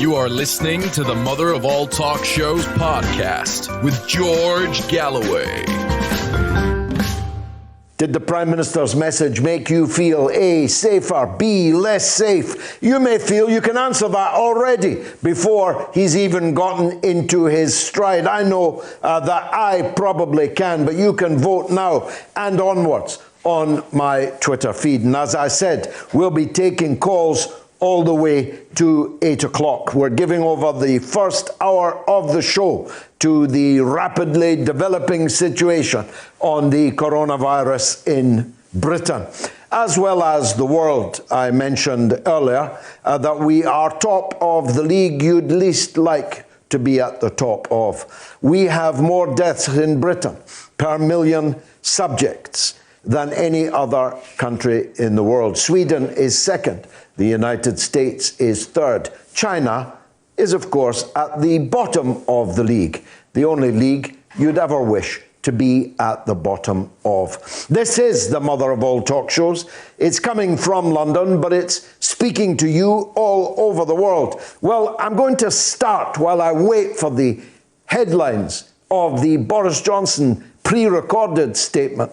You are listening to the Mother of All Talk Shows podcast with George Galloway. Did the Prime Minister's message make you feel A, safer, B, less safe? You may feel you can answer that already before he's even gotten into his stride. I know that I probably can, but you can vote now and onwards on my Twitter feed. And as I said, we'll be taking calls all the way to 8 o'clock. We're giving over the first hour of the show to the rapidly developing situation on the coronavirus in Britain, as well as the world. I mentioned earlier that we are top of the league you'd least like to be at the top of. We have more deaths in Britain per million subjects than any other country in the world. Sweden is second. The United States is third. China is, of course, at the bottom of the league, the only league you'd ever wish to be at the bottom of. This is the mother of all talk shows. It's coming from London, but it's speaking to you all over the world. Well, I'm going to start while I wait for the headlines of the Boris Johnson pre-recorded statement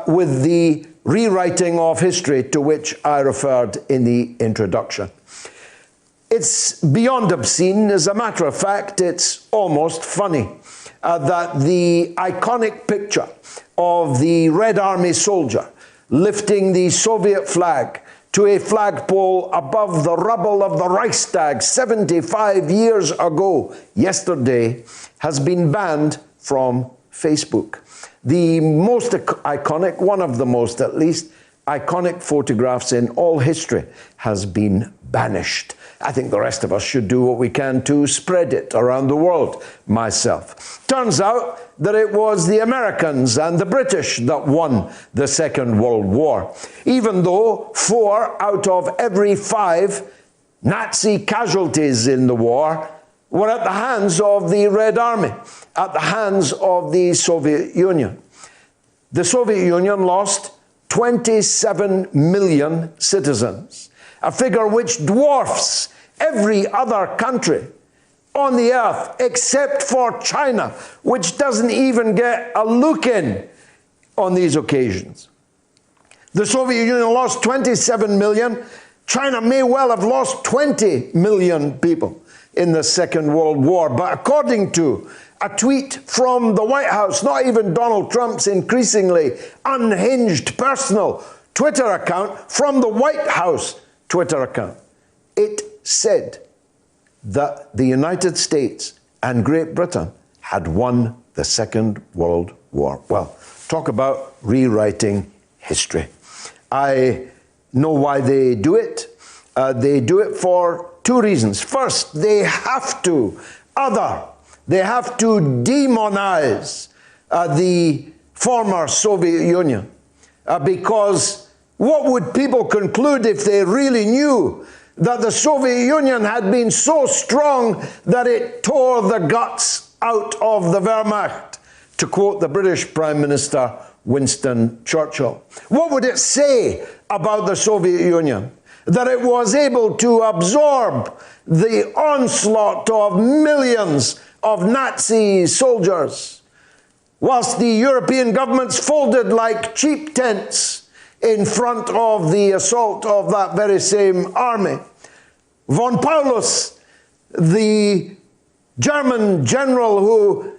with the rewriting of history to which I referred in the introduction. It's beyond obscene. As a matter of fact, it's almost funny that the iconic picture of the Red Army soldier lifting the Soviet flag to a flagpole above the rubble of the Reichstag 75 years ago, yesterday, has been banned from Facebook. The most iconic, one of the most at least, iconic photographs in all history has been banished. I think the rest of us should do what we can to spread it around the world, myself. Turns out that it was the Americans and the British that won the Second World War, even though 4 out of every 5 Nazi casualties in the war were at the hands of the Red Army, at the hands of the Soviet Union. The Soviet Union lost 27 million citizens, a figure which dwarfs every other country on the earth except for China, which doesn't even get a look in on these occasions. The Soviet Union lost 27 million. China may well have lost 20 million people in the Second World War. But according to a tweet from the White House, not even Donald Trump's increasingly unhinged personal Twitter account, from the White House Twitter account, it said that the United States and Great Britain had won the Second World War. Well, talk about rewriting history. I know why they do it. They do it for 2 reasons. First, they have to demonize the former Soviet Union. Because what would people conclude if they really knew that the Soviet Union had been so strong that it tore the guts out of the Wehrmacht, to quote the British Prime Minister Winston Churchill? What would it say about the Soviet Union that it was able to absorb the onslaught of millions of Nazi soldiers, whilst the European governments folded like cheap tents in front of the assault of that very same army? Von Paulus, the German general who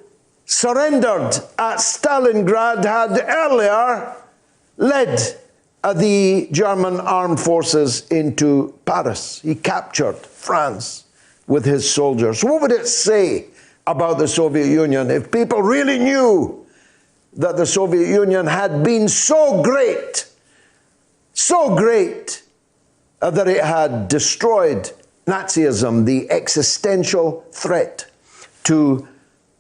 surrendered at Stalingrad, had earlier led the German armed forces into Paris. He captured France with his soldiers. What would it say about the Soviet Union if people really knew that the Soviet Union had been so great that it had destroyed Nazism, the existential threat to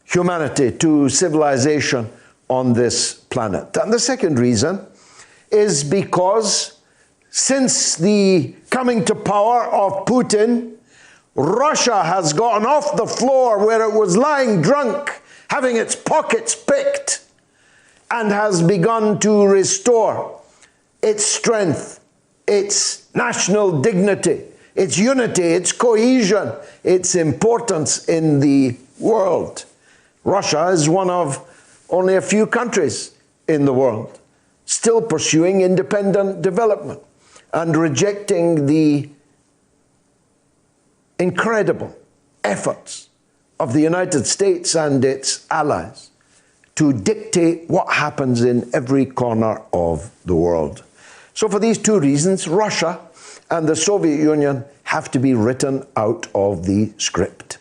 humanity, to civilization on this planet? And the second reason is because since the coming to power of Putin, Russia has gotten off the floor where it was lying drunk, having its pockets picked, and has begun to restore its strength, its national dignity, its unity, its cohesion, its importance in the world. Russia is one of only a few countries in the world still pursuing independent development and rejecting the incredible efforts of the United States and its allies to dictate what happens in every corner of the world. So for these two reasons, Russia and the Soviet Union have to be written out of the script.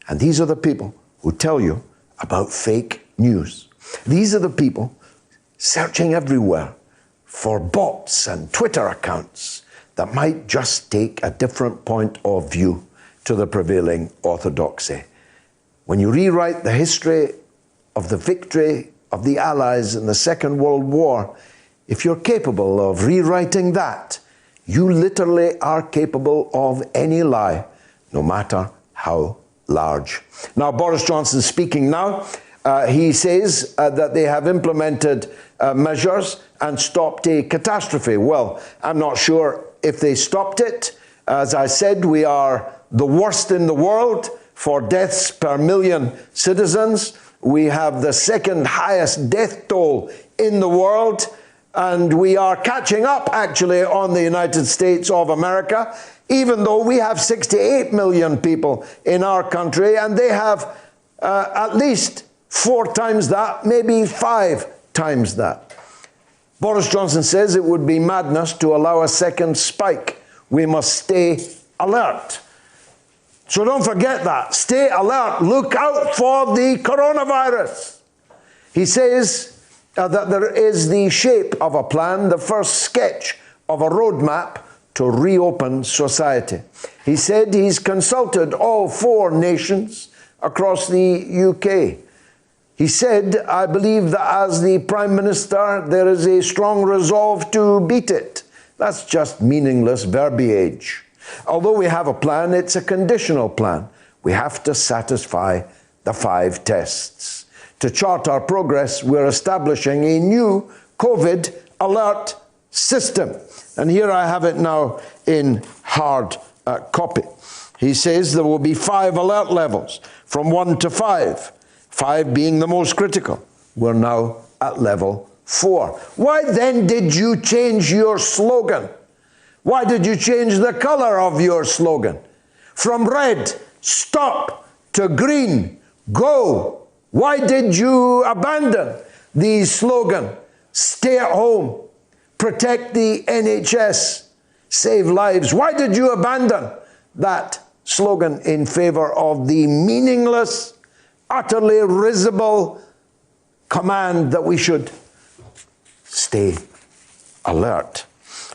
And these are the people who tell you about fake news. These are the people searching everywhere for bots and Twitter accounts that might just take a different point of view to the prevailing orthodoxy. When you rewrite the history of the victory of the Allies in the Second World War, if you're capable of rewriting that, you literally are capable of any lie, no matter how large. Now, Boris Johnson speaking now, he says that they have implemented measures and stopped a catastrophe. Well, I'm not sure if they stopped it. As I said, we are the worst in the world for deaths per million citizens. We have the second highest death toll in the world, and we are catching up actually on the United States of America, even though we have 68 million people in our country, and they have at least 4 times that, maybe 5 times that. Boris Johnson says it would be madness to allow a second spike. We must stay alert. So don't forget that. Stay alert. Look out for the coronavirus. He says that there is the shape of a plan, the first sketch of a roadmap to reopen society. He said he's consulted all 4 nations across the UK. He said, I believe that as the Prime Minister, there is a strong resolve to beat it. That's just meaningless verbiage. Although we have a plan, it's a conditional plan. We have to satisfy the 5 tests. To chart our progress, we're establishing a new COVID alert system. And here I have it now in hard copy. He says there will be 5 alert levels, from 1 to 5. 5 being the most critical. We're now at level 4. Why then did you change your slogan? Why did you change the color of your slogan? From red, stop, to green, go. Why did you abandon the slogan, stay at home, protect the NHS, save lives? Why did you abandon that slogan in favor of the meaningless, utterly risible command that we should stay alert?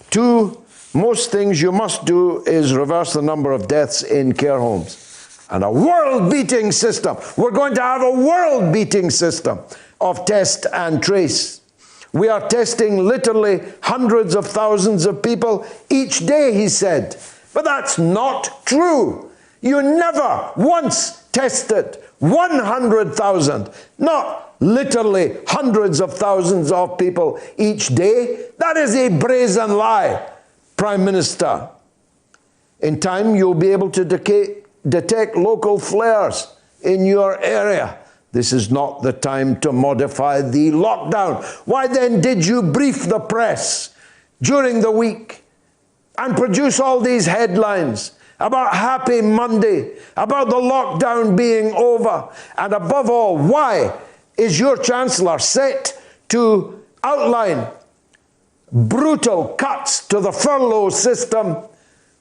2, most things you must do is reverse the number of deaths in care homes. And a world-beating system. We're going to have a world-beating system of test and trace. We are testing literally hundreds of thousands of people each day, he said. But that's not true. You never once tested 100,000, not literally hundreds of thousands of people each day. That is a brazen lie, Prime Minister. In time, you'll be able to detect local flares in your area. This is not the time to modify the lockdown. Why then did you brief the press during the week and produce all these headlines about Happy Monday, about the lockdown being over? And above all, why is your Chancellor set to outline brutal cuts to the furlough system,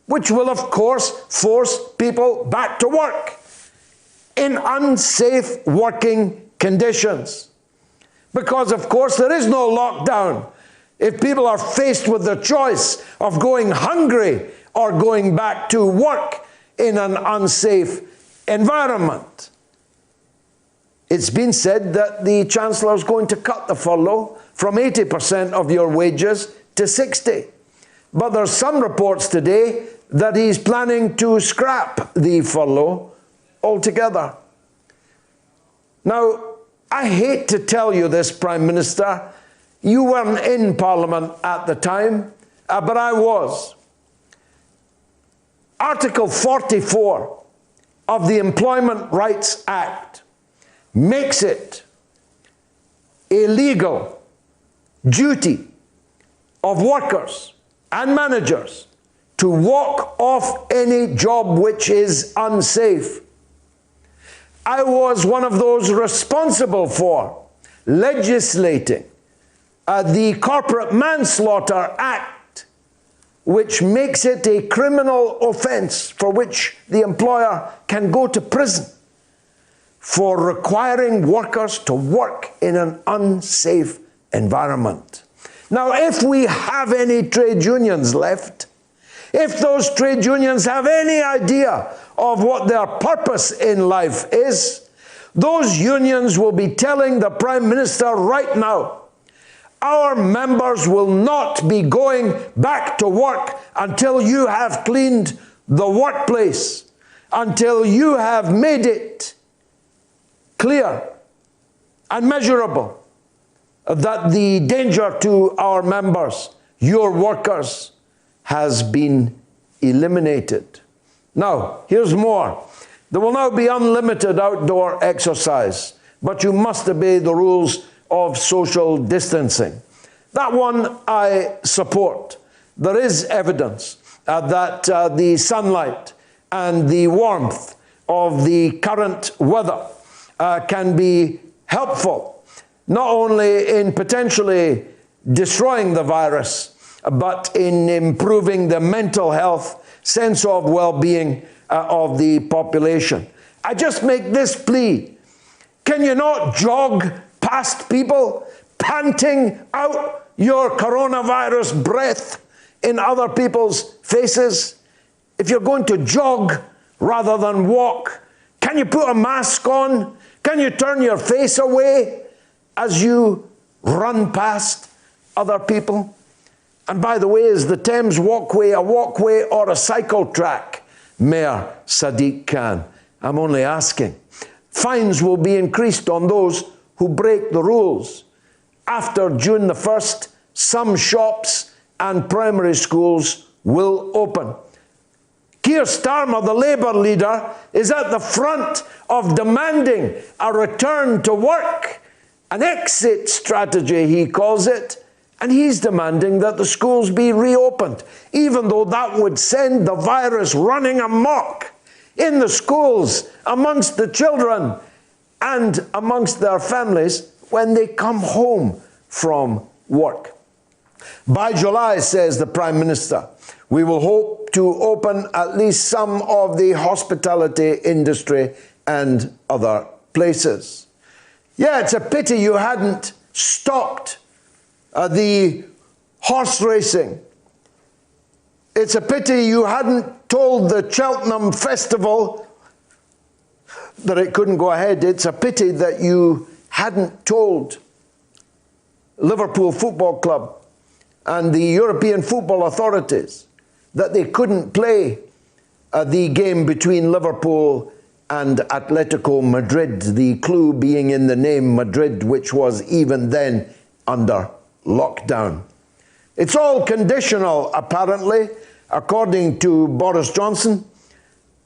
which will, of course, force people back to work in unsafe working conditions? Because, of course, there is no lockdown if people are faced with the choice of going hungry or going back to work in an unsafe environment. It's been said that the Chancellor is going to cut the furlough from 80% of your wages to 60%. But there's some reports today that he's planning to scrap the furlough altogether. Now, I hate to tell you this, Prime Minister. You weren't in Parliament at the time, but I was. Article 44 of the Employment Rights Act makes it a legal duty of workers and managers to walk off any job which is unsafe. I was one of those responsible for legislating the Corporate Manslaughter Act, which makes it a criminal offense for which the employer can go to prison for requiring workers to work in an unsafe environment. Now, if we have any trade unions left, if those trade unions have any idea of what their purpose in life is, those unions will be telling the Prime Minister right now, our members will not be going back to work until you have cleaned the workplace, until you have made it clear and measurable that the danger to our members, your workers, has been eliminated. Now, here's more. There will now be unlimited outdoor exercise, but you must obey the rules of social distancing. That one I support. There is evidence that the sunlight and the warmth of the current weather can be helpful, not only in potentially destroying the virus, but in improving the mental health, sense of well-being of the population. I just make this plea. Can you not jog past people, panting out your coronavirus breath in other people's faces? If you're going to jog rather than walk, can you put a mask on? Can you turn your face away as you run past other people? And by the way, is the Thames walkway a walkway or a cycle track? Mayor Sadiq Khan, I'm only asking. Fines will be increased on those who break the rules. After June the 1st, some shops and primary schools will open. Keir Starmer, the Labour leader, is at the front of demanding a return to work, an exit strategy, he calls it, and he's demanding that the schools be reopened, even though that would send the virus running amok in the schools, amongst the children, and amongst their families when they come home from work. By July, says the Prime Minister, we will hope to open at least some of the hospitality industry and other places. Yeah, it's a pity you hadn't stopped the horse racing. It's a pity you hadn't told the Cheltenham Festival that it couldn't go ahead. It's a pity that you hadn't told Liverpool Football Club and the European football authorities that they couldn't play the game between Liverpool and Atletico Madrid, the clue being in the name Madrid, which was even then under lockdown. It's all conditional, apparently, according to Boris Johnson,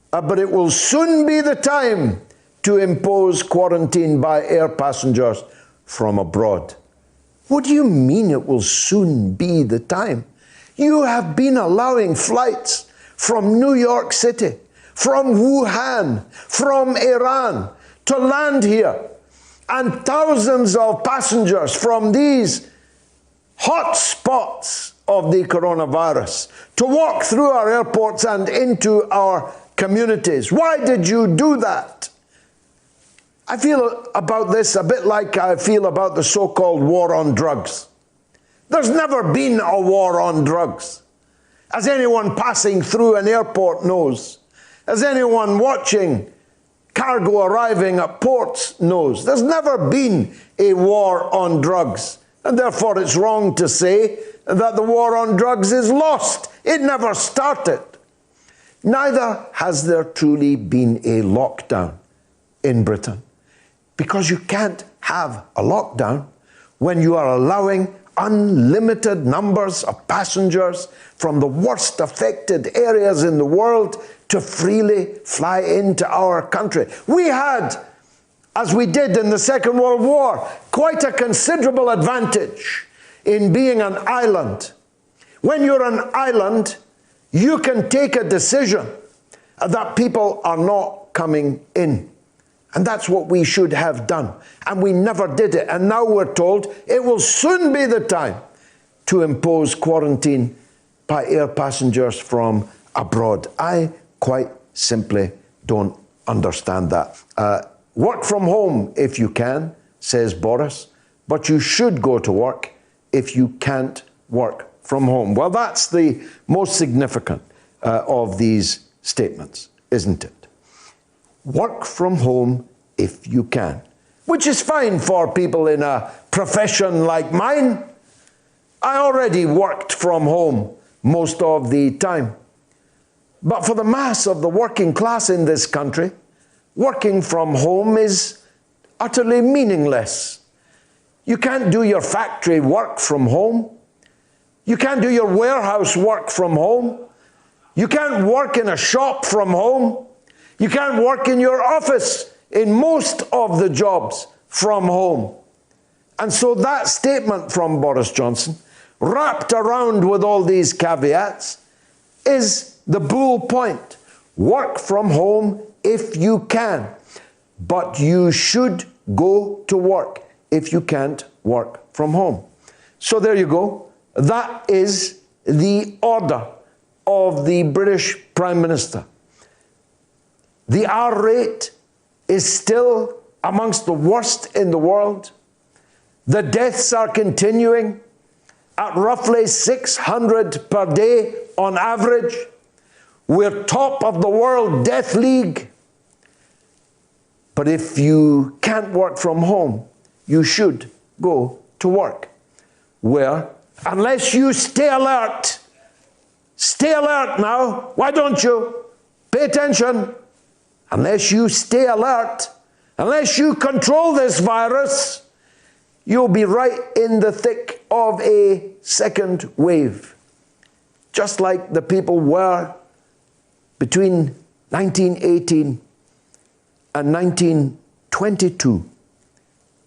but it will soon be the time to impose quarantine by air passengers from abroad. What do you mean it will soon be the time? You have been allowing flights from New York City, from Wuhan, from Iran to land here, and thousands of passengers from these hot spots of the coronavirus to walk through our airports and into our communities. Why did you do that? I feel about this a bit like I feel about the so-called war on drugs. There's never been a war on drugs, as anyone passing through an airport knows, as anyone watching cargo arriving at ports knows. There's never been a war on drugs, and therefore it's wrong to say that the war on drugs is lost. It never started. Neither has there truly been a lockdown in Britain, because you can't have a lockdown when you are allowing unlimited numbers of passengers from the worst affected areas in the world to freely fly into our country. We had, as we did in the Second World War, quite a considerable advantage in being an island. When you're an island, you can take a decision that people are not coming in. And that's what we should have done. And we never did it. And now we're told it will soon be the time to impose quarantine by air passengers from abroad. I quite simply don't understand that. Work from home if you can, says Boris, but you should go to work if you can't work from home. Well, that's the most significant of these statements, isn't it? Work from home if you can, which is fine for people in a profession like mine. I already worked from home most of the time. But for the mass of the working class in this country, working from home is utterly meaningless. You can't do your factory work from home. You can't do your warehouse work from home. You can't work in a shop from home. You can't work in your office in most of the jobs from home. And so that statement from Boris Johnson, wrapped around with all these caveats, is the bull point. Work from home if you can, but you should go to work if you can't work from home. So there you go. That is the order of the British Prime Minister. The R rate is still amongst the worst in the world. The deaths are continuing at roughly 600 per day on average. We're top of the world death league. But if you can't work from home, you should go to work. Where, unless you stay alert now, why don't you? Pay attention. Unless you stay alert, unless you control this virus, you'll be right in the thick of a second wave. Just like the people were between 1918 and 1922,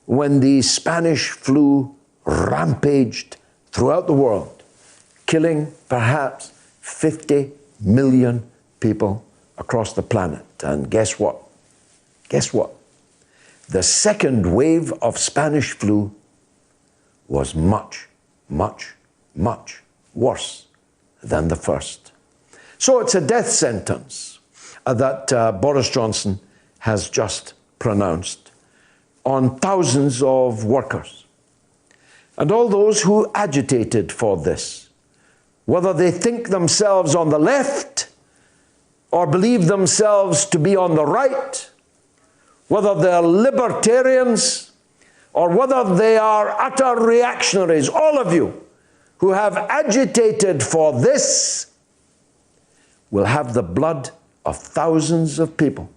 when the Spanish flu rampaged throughout the world, killing perhaps 50 million people across the planet. And guess what? Guess what? The second wave of Spanish flu was much, much, much worse than the first. So it's a death sentence that Boris Johnson has just pronounced on thousands of workers. And all those who agitated for this, whether they think themselves on the left or believe themselves to be on the right, whether they're libertarians or whether they are utter reactionaries, all of you who have agitated for this will have the blood of thousands of people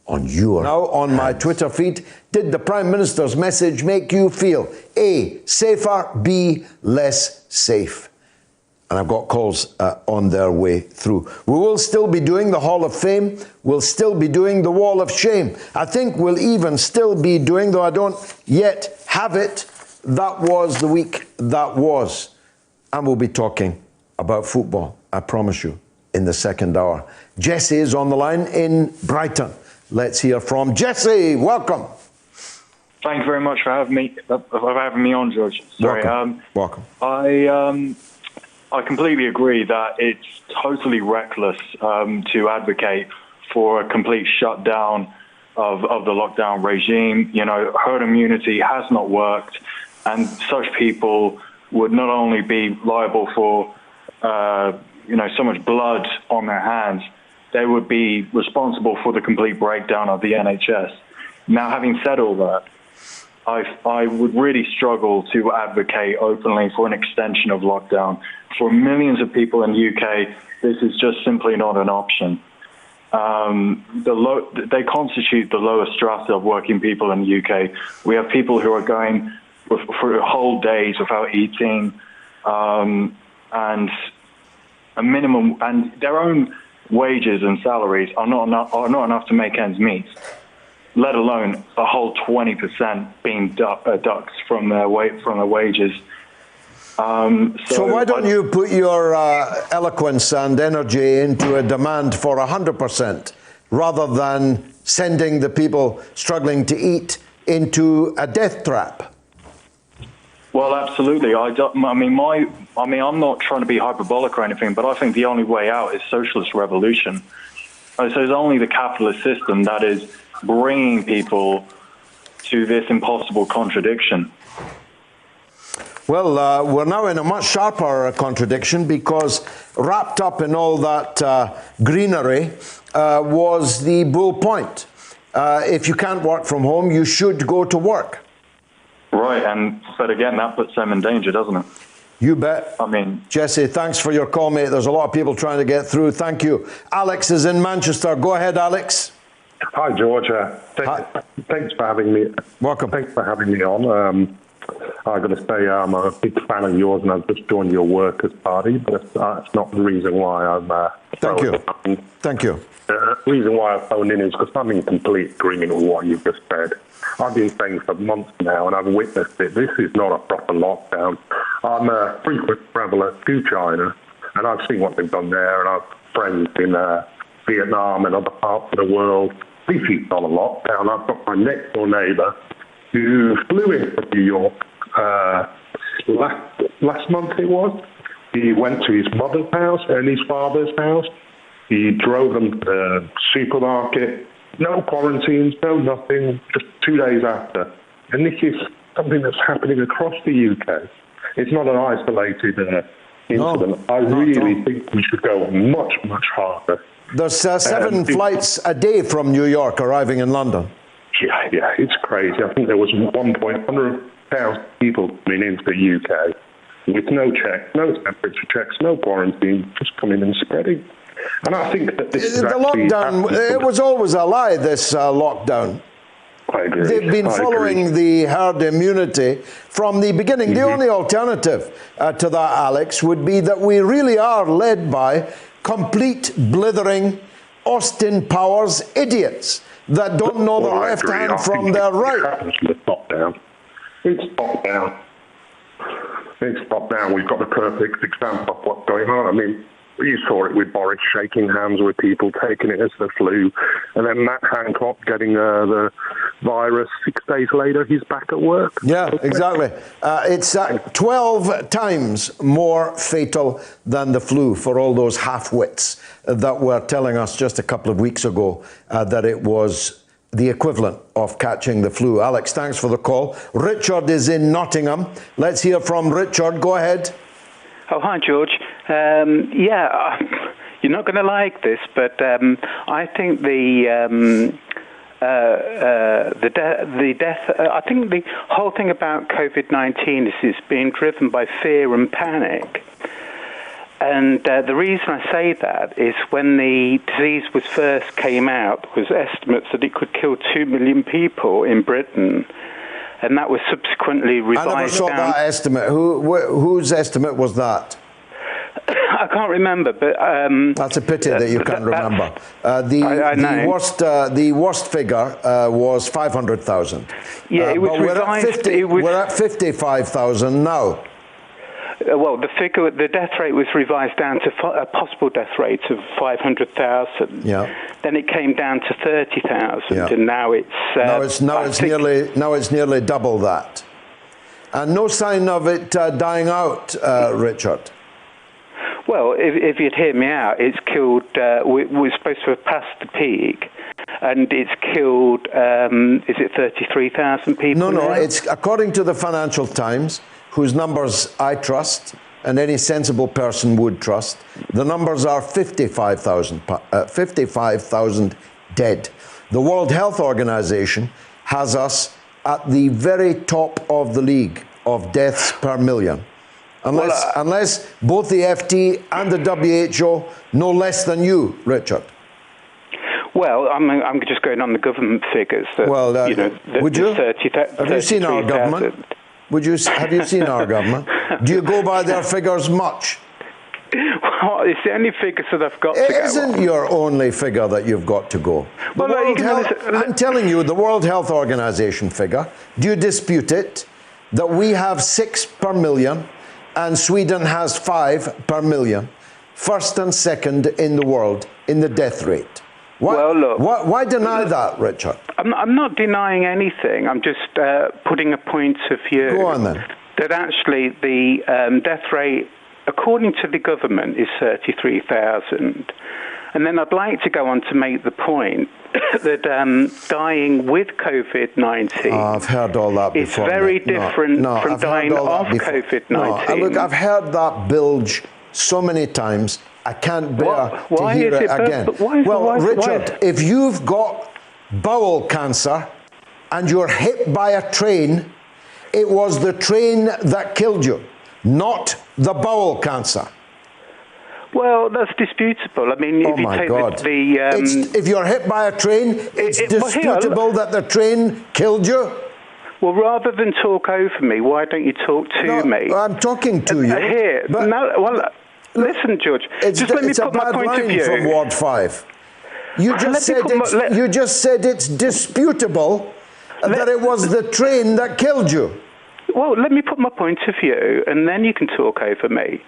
on your Now, on hands. My Twitter feed, did the Prime Minister's message make you feel A, safer, B, less safe? And I've got calls on their way through. We will still be doing the Hall of Fame. We'll still be doing the Wall of Shame. I think we'll even still be doing, though I don't yet have it, That Was the Week That Was. And we'll be talking about football, I promise you, in the second hour. Jesse is on the line in Brighton. Let's hear from Jesse. Welcome. Thank you very much for having me on, George. Sorry. Welcome. I completely agree that it's totally reckless to advocate for a complete shutdown of the lockdown regime. You know, herd immunity has not worked, and such people would not only be liable for, so much blood on their hands, they would be responsible for the complete breakdown of the NHS. Now, having said all that, I would really struggle to advocate openly for an extension of lockdown. For millions of people in the UK, this is just simply not an option. They constitute the lowest strata of working people in the UK. We have people who are going for whole days without eating, and a minimum, and their own wages and salaries are not enough to make ends meet, let alone a whole 20% being deducted from their wages. So why don't you put your eloquence and energy into a demand for 100% rather than sending the people struggling to eat into a death trap? Well, absolutely. I'm not trying to be hyperbolic or anything, but I think the only way out is socialist revolution. So it's only the capitalist system that is bringing people to this impossible contradiction. Well, we're now in a much sharper contradiction, because wrapped up in all that greenery was the bull point. If you can't work from home, you should go to work. Right, but again, that puts them in danger, doesn't it? You bet. Jesse, thanks for your call, mate. There's a lot of people trying to get through. Thank you. Alex is in Manchester. Go ahead, Alex. Hi, George. Thanks for having me. Welcome. Thanks for having me on. I've got to say I'm a big fan of yours, and I've just joined your Workers' Party, but that's not the reason why I'm... Thank you. Thank you. The reason why I phoned in is because I'm in complete agreement with what you've just said. I've been saying for months now, and I've witnessed it. This is not a proper lockdown. I'm a frequent traveller to China, and I've seen what they've done there, and I've friends in Vietnam and other parts of the world. This is not a lockdown. I've got my next door neighbour who flew in from New York last month it was. He went to his mother's house and his father's house. He drove them to the supermarket. No quarantines, no nothing, just 2 days after. And this is something that's happening across the UK. It's not an isolated incident. I really think we should go much, much harder. There's 7 flights a day from New York arriving in London. Yeah, it's crazy. I think there was 1,100,000 people coming into the UK with no checks, no temperature checks, no quarantine, just coming and spreading. And I think that this is the lockdown, it was always a lie, this lockdown. I agree. They've been following the herd immunity from the beginning. The only alternative to that, Alex, would be that we really are led by complete blithering Austin Powers idiots that don't know their left hand from their right. It's top down. It's top down. We've got the perfect example of what's going on. I mean, you saw it with Boris shaking hands with people, taking it as the flu, and then Matt Hancock getting the virus. 6 days later, he's back at work. Yeah, exactly. It's 12 times more fatal than the flu for all those half-wits that were telling us just a couple of weeks ago that it was the equivalent of catching the flu. Alex, thanks for the call. Richard is in Nottingham. Let's hear from Richard. Go ahead. Oh, hi, George. You're not going to like this, but I think the death. I think the whole thing about COVID-19 is it's being driven by fear and panic. And the reason I say that is when the disease was first came out, there was estimates that it could kill 2 million people in Britain. And that was subsequently revised down. I never saw that estimate. Whose estimate was that? I can't remember, but that's a pity that you can't remember. The worst figure was 500,000. Yeah, it was revised. We're at 55,000 now. Well, the death rate was revised down to a possible death rate of 500,000. Yeah. Then it came down to 30,000, and now it's nearly double that. And no sign of it dying out, Richard. Well, if you'd hear me out, it's killed. We're supposed to have passed the peak, and it's killed. Is it 33,000 people? No. It's according to the Financial Times, whose numbers I trust, and any sensible person would trust. The numbers are 55,000 dead. The World Health Organization has us at the very top of the league of deaths per million. Unless both the FT and the WHO know less than you, Richard. Well, I'm just going on the government figures. Would you? Have you seen our government? Have you seen our government? Do you go by their figures much? Well, it's the only figures that I've got to go It isn't your only figure that you've got to go. I'm telling you, the World Health Organization figure, do you dispute it? That we have 6 per million and Sweden has 5 per million. First and second in the world in the death rate. Why deny that, Richard? I'm not denying anything. I'm just putting a point of view. Go on then. That actually the death rate, according to the government, is 33,000. And then I'd like to go on to make the point that dying with COVID-19 I've heard all that is before. very different from dying of COVID-19. No, look, I've heard that bilge so many times, I can't bear to hear it again. Richard, if you've got bowel cancer and you're hit by a train, it was the train that killed you, not the bowel cancer. Well, that's disputable. I mean, if you take if you're hit by a train, it's disputable that the train killed you. Well, rather than talk over me, why don't you talk to me? I'm talking to you. Listen, George. Just let me put my point of view. From Ward 5. You just said it's disputable that it was the train that killed you. Well, let me put my point of view, and then you can talk over me.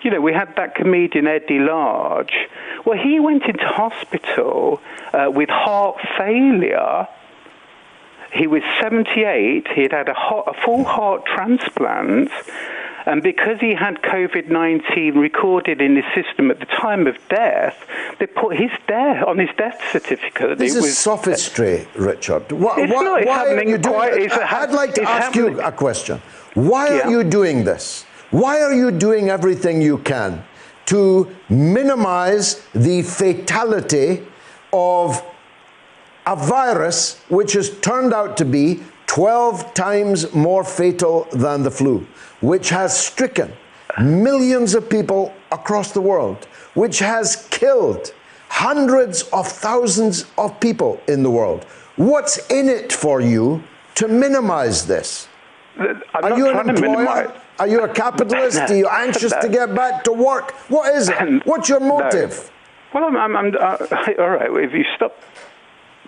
You know, we had that comedian Eddie Large. Well, he went into hospital with heart failure. He was 78. He had a full heart transplant. And because he had COVID-19 recorded in his system at the time of death, they put his death on his death certificate. This is sophistry, Richard. I'd like to ask you a question. Why are you doing this? Why are you doing everything you can to minimize the fatality of a virus which has turned out to be 12 times more fatal than the flu, which has stricken millions of people across the world, which has killed hundreds of thousands of people in the world? What's in it for you to minimize this? Are you an employer? Are you a capitalist? Are you anxious to get back to work? What is it? What's your motive? Well, all right, if you stop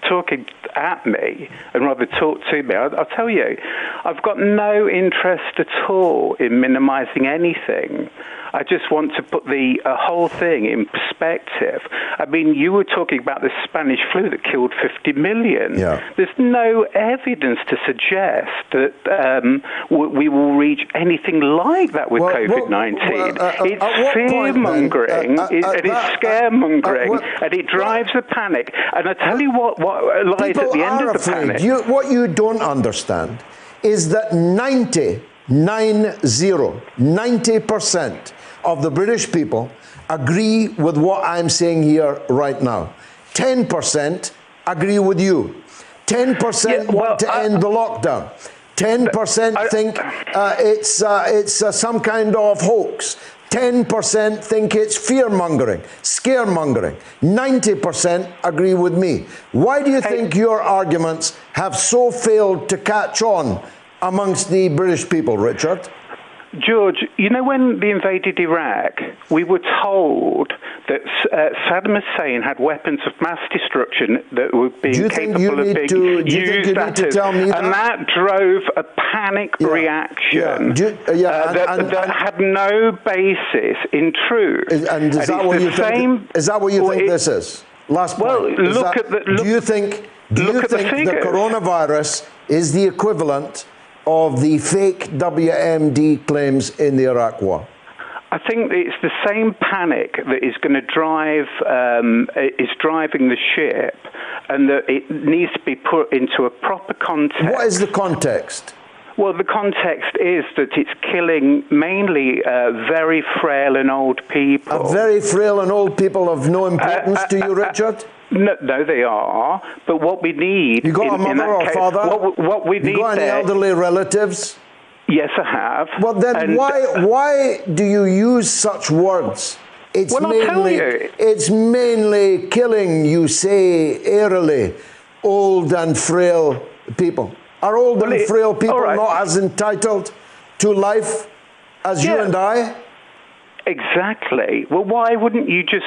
talking at me and rather talk to me, I'll tell you, I've got no interest at all in minimizing anything. I just want to put the whole thing in perspective. I mean, you were talking about the Spanish flu that killed 50 million. Yeah. There's no evidence to suggest that we will reach anything like that with COVID-19. It's fear-mongering, and it's scaremongering, and it drives the panic. And I tell you what lies at the end of the panic. What you don't understand is that 90% of the British people agree with what I'm saying here right now. 10% agree with you. 10% want to end the lockdown. 10% think it's some kind of hoax. 10% think it's fear-mongering, scaremongering. 90% agree with me. Why do you think your arguments have so failed to catch on amongst the British people, Richard? George, you know, when they invaded Iraq, we were told that Saddam Hussein had weapons of mass destruction that were being capable of being used at us. And that drove a panic reaction that had no basis in truth. And is that what you think? Is that what you think this is? Last point. Do you think the coronavirus is the equivalent of the fake WMD claims in the Iraq war? I think it's the same panic that is going to is driving the ship, and that it needs to be put into a proper context. What is the context? Well, the context is that it's killing mainly very frail and old people. Very frail and old people of no importance to you, Richard? No, they are. But what we need... You got a mother or father? What we need... You got any elderly relatives? Yes, I have. Well, then why do you use such words? It's mainly killing, you say airily, old and frail people. Are old and frail people not as entitled to life as you and I? Exactly. Well, why wouldn't you just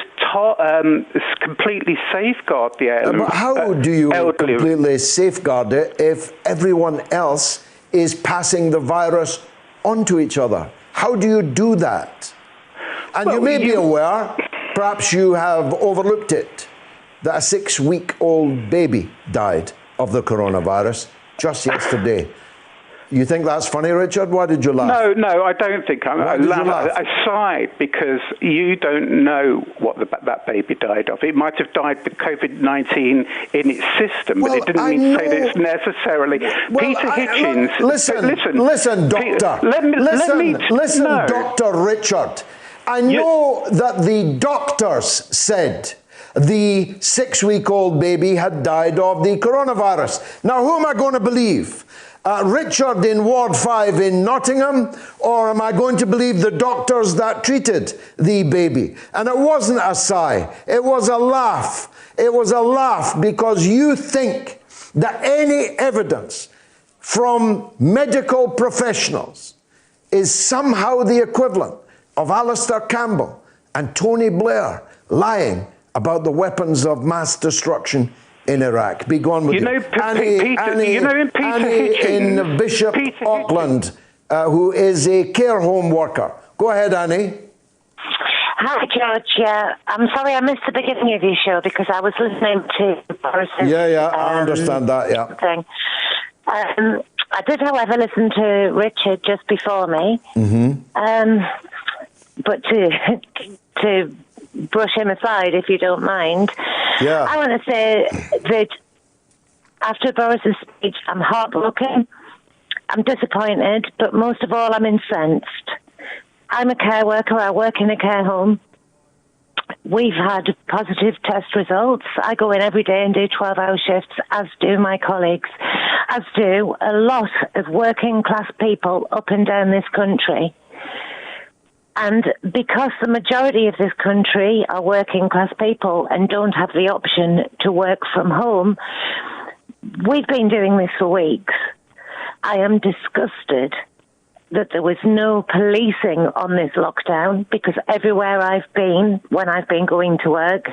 completely safeguard the elderly? But how do you completely safeguard it if everyone else is passing the virus onto each other? How do you do that? And you may be aware, perhaps you have overlooked it, that a 6-week-old baby died of the coronavirus just yesterday. You think that's funny, Richard? Why did you laugh? No, I don't think I laugh. I sighed because you don't know what that baby died of. It might have died with COVID-19 in its system, but it didn't mean to say that it's necessarily. Peter Hitchens. Listen, Doctor. Listen, Dr. Richard. I know that the doctors said the 6-week-old baby had died of the coronavirus. Now, who am I going to believe? Richard in Ward 5 in Nottingham, or am I going to believe the doctors that treated the baby? And it wasn't a sigh, it was a laugh. It was a laugh because you think that any evidence from medical professionals is somehow the equivalent of Alistair Campbell and Tony Blair lying about the weapons of mass destruction in Iraq. Be gone with you. Annie in Bishop Auckland, who is a care home worker. Go ahead, Annie. Hi, George. I'm sorry I missed the beginning of your show because I was listening to Boris's... I understand that, thing. I did, however, listen to Richard just before me. But to brush him aside, if you don't mind. I want to say that after Boris's speech, I'm heartbroken, I'm disappointed, but most of all, I'm incensed. I'm a care worker. I work in a care home. We've had positive test results. I go in every day and do 12-hour shifts, as do my colleagues, as do a lot of working-class people up and down this country. And because the majority of this country are working class people and don't have the option to work from home, we've been doing this for weeks. I am disgusted that there was no policing on this lockdown because everywhere I've been, when I've been going to work,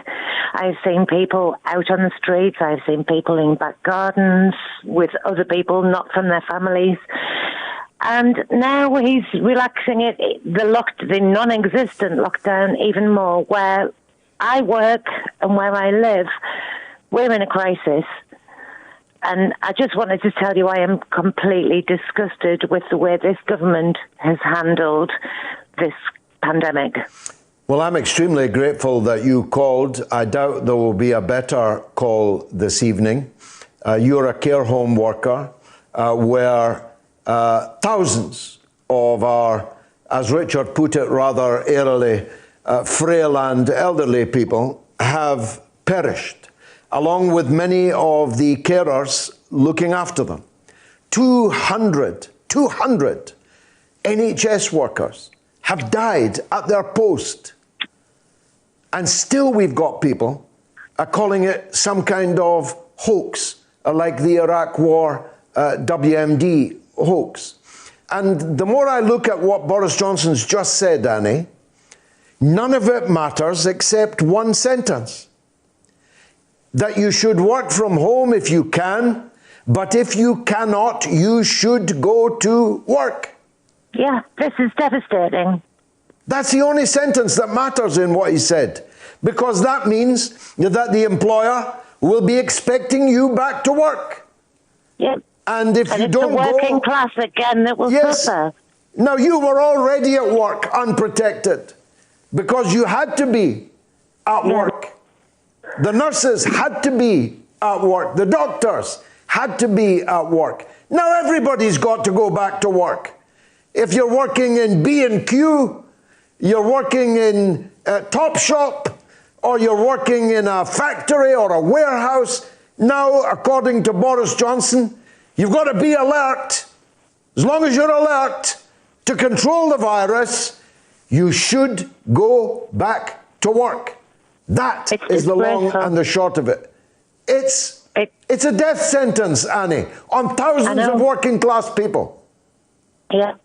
I've seen people out on the streets, I've seen people in back gardens with other people not from their families. And now he's relaxing it, the non-existent lockdown even more. Where I work and where I live, we're in a crisis. And I just wanted to tell you I am completely disgusted with the way this government has handled this pandemic. Well, I'm extremely grateful that you called. I doubt there will be a better call this evening. You're a care home worker where thousands of our, as Richard put it rather airily, frail and elderly people have perished, along with many of the carers looking after them. 200 NHS workers have died at their post. And still we've got people calling it some kind of hoax, like the Iraq War WMD hoax. And the more I look at what Boris Johnson's just said, Annie, none of it matters except one sentence. That you should work from home if you can, but if you cannot, you should go to work. Yeah, this is devastating. That's the only sentence that matters in what he said, because that means that the employer will be expecting you back to work. Yep. And if you don't go... it's the working class again that will suffer. Now, you were already at work unprotected because you had to be at work. The nurses had to be at work. The doctors had to be at work. Now everybody's got to go back to work. If you're working in B&Q, you're working in a Topshop, or you're working in a factory or a warehouse, now, according to Boris Johnson, you've got to be alert. As long as you're alert to control the virus, you should go back to work. That is the long and the short of it. It's It's a death sentence, Annie, on thousands of working class people. Yeah.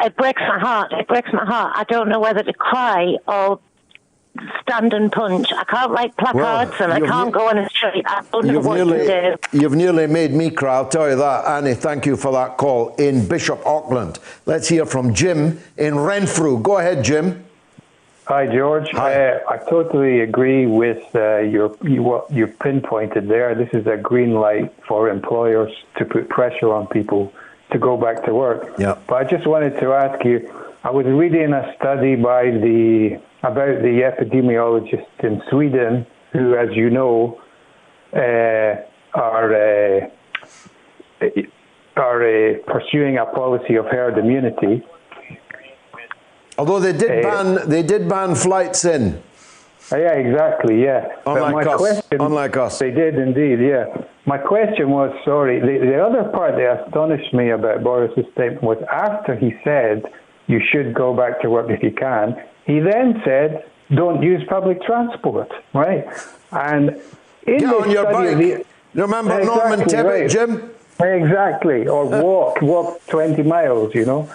It breaks my heart. It breaks my heart. I don't know whether to cry or stand and punch. I can't write placards and I can't go on the street. I don't know what to do. You've nearly made me cry, I'll tell you that. Annie, thank you for that call in Bishop Auckland. Let's hear from Jim in Renfrew. Go ahead, Jim. Hi, George. Hi. I totally agree with what you pinpointed there. This is a green light for employers to put pressure on people to go back to work. Yeah. But I just wanted to ask you, I was reading a study about the epidemiologists in Sweden who, as you know, are pursuing a policy of herd immunity. Although they did ban flights in. Yeah, exactly, yeah. Unlike us. They did indeed, yeah. My question was, the other part that astonished me about Boris's statement was after he said you should go back to work if you can, he then said don't use public transport, right? And in get on your bike. Remember exactly, Norman Tebbit, right. Jim? Exactly, or walk 20 miles, you know.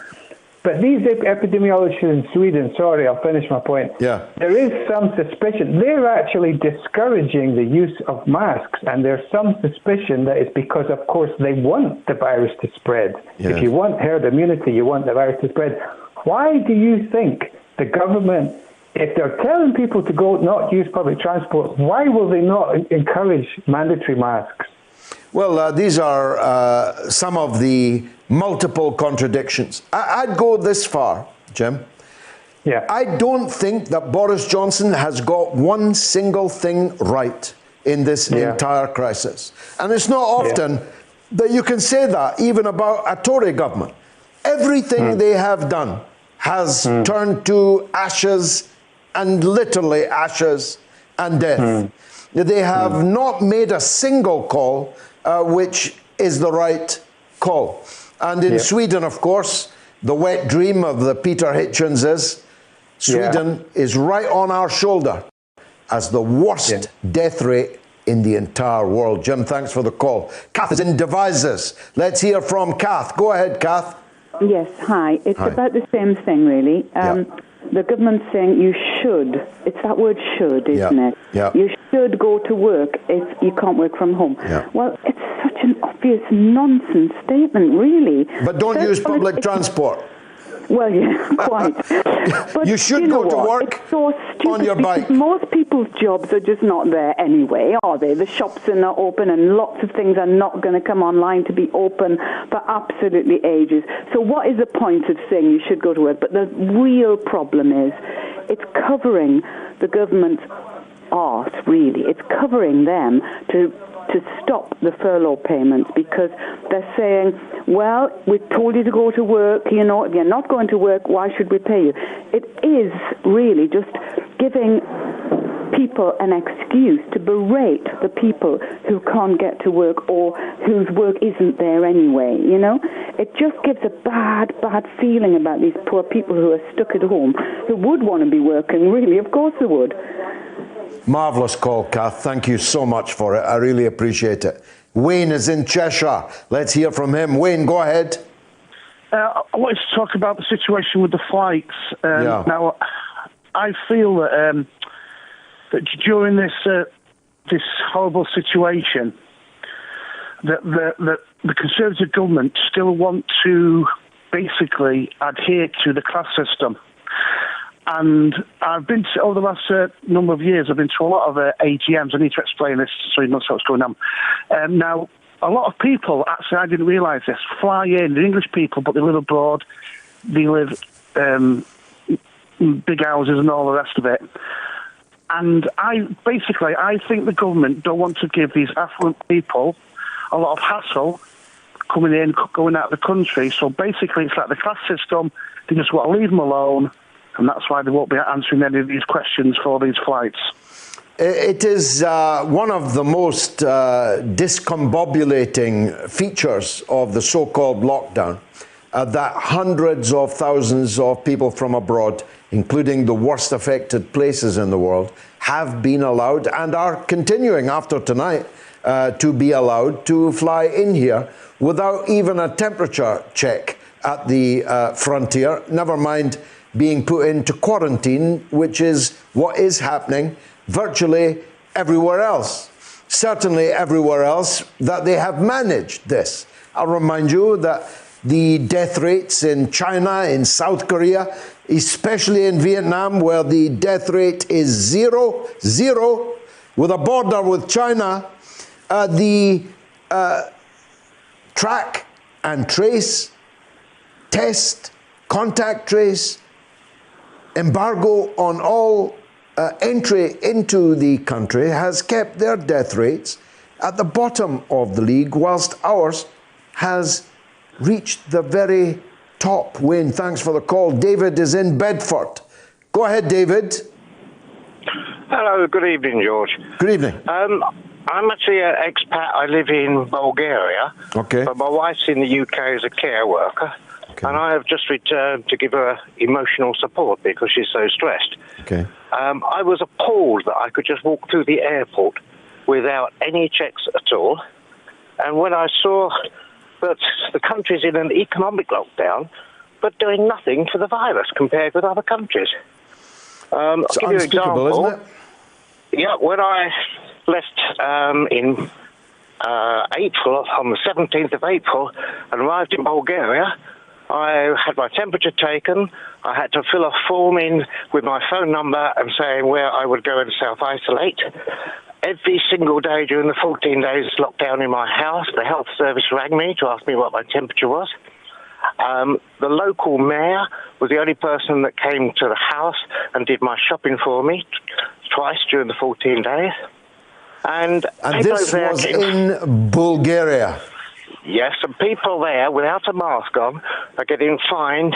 But these epidemiologists in Sweden, I'll finish my point. Yeah. There is some suspicion. They're actually discouraging the use of masks, and there's some suspicion that it's because, of course, they want the virus to spread. Yeah. If you want herd immunity, you want the virus to spread. Why do you think the government, if they're telling people to go not use public transport, why will they not encourage mandatory masks? Well, these are some of the multiple contradictions. I'd go this far, Jim. Yeah. I don't think that Boris Johnson has got one single thing right in this entire crisis. And it's not often that you can say that, even about a Tory government. Everything they have done has turned to ashes, and literally ashes and death. They have not made a single call which is the right call. And in Sweden, of course, the wet dream of the Peter Hitchens is Sweden is right on our shoulder as the worst death rate in the entire world. Jim, thanks for the call. Kath is in Devizes. Let's hear from Kath. Go ahead, Kath. Yes, hi. It's about the same thing, really. The government's saying you should. It's that word should, isn't it? Yeah. You should go to work if you can't work from home. Yeah. Well, it's such an obvious nonsense statement, really. But don't use public transport. Well, yeah, quite. But you should go to work on your bike. Most people's jobs are just not there anyway, are they? The shops are not open and lots of things are not going to come online to be open for absolutely ages. So what is the point of saying you should go to work? But the real problem is it's covering the government's arse, really. It's covering them to stop the furlough payments because they're saying, well, we told you to go to work, you know, if you're not going to work, why should we pay you? It is really just giving people an excuse to berate the people who can't get to work or whose work isn't there anyway, you know? It just gives a bad feeling about these poor people who are stuck at home, who would want to be working, really, of course they would. Marvellous call, Kath. Thank you so much for it. I really appreciate it. Wayne is in Cheshire. Let's hear from him. Wayne, go ahead. I wanted to talk about the situation with the flights. Now, I feel that during this horrible situation, that the Conservative government still want to basically adhere to the class system. And I've been to, over the last number of years, I've been to a lot of AGMs. I need to explain this so you know what's going on. Now, a lot of people, actually, I didn't realise this, fly in, they're English people, but they live abroad, they live big houses and all the rest of it. And I think the government don't want to give these affluent people a lot of hassle coming in, going out of the country. So basically, it's like the class system, they just want to leave them alone. And that's why they won't be answering any of these questions for these flights. It is one of the most discombobulating features of the so-called lockdown, that hundreds of thousands of people from abroad, including the worst affected places in the world, have been allowed and are continuing after tonight to be allowed to fly in here without even a temperature check at the frontier, never mind being put into quarantine, which is what is happening virtually everywhere else. Certainly everywhere else that they have managed this. I'll remind you that the death rates in China, in South Korea, especially in Vietnam, where the death rate is zero, with a border with China, the track and trace, test, contact trace, embargo on all entry into the country has kept their death rates at the bottom of the league, whilst ours has reached the very top. Wayne, thanks for the call. David is in Bedford. Go ahead, David. Hello, good evening, George. Good evening. I'm actually an expat. I live in Bulgaria. Okay. But my wife's in the UK as a care worker. Okay. And I have just returned to give her emotional support because she's so stressed. Okay. I was appalled that I could just walk through the airport without any checks at all. And when I saw that the country's in an economic lockdown, but doing nothing for the virus compared with other countries. I'll give you an example. Isn't it? Yeah, when I left in April, on the 17th of April, and arrived in Bulgaria, I had my temperature taken. I had to fill a form in with my phone number and saying where I would go and self-isolate. Every single day during the 14 days lockdown in my house, the health service rang me to ask me what my temperature was. The local mayor was the only person that came to the house and did my shopping for me twice during the 14 days. And this was in Bulgaria? Yes, and people there without a mask on are getting fined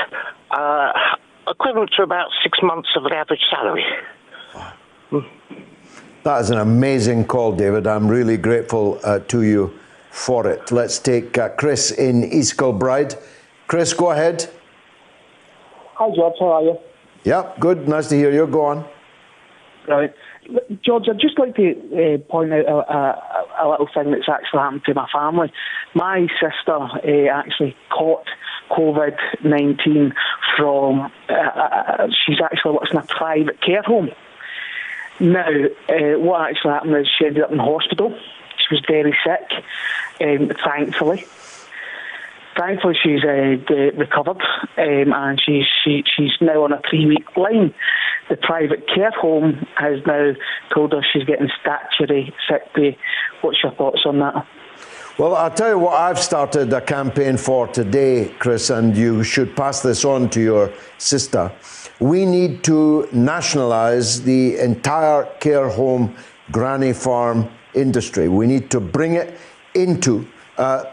equivalent to about 6 months of an average salary. That is an amazing call, David. I'm really grateful to you for it. Let's take Chris in East Kilbride. Chris, go ahead. Hi, George. How are you? Yeah, good. Nice to hear you. Go on. Right. George, I'd just like to point out a little thing that's actually happened to my family. My sister actually caught COVID-19 from, she's actually works in a private care home. Now, what actually happened is she ended up in hospital. She was very sick, thankfully. Thankfully, she's recovered, and she's now on a 3-week line. The private care home has now told her she's getting statutory sick pay. What's your thoughts on that? Well, I'll tell you what I've started a campaign for today, Chris, and you should pass this on to your sister. We need to nationalise the entire care home granny farm industry. We need to bring it into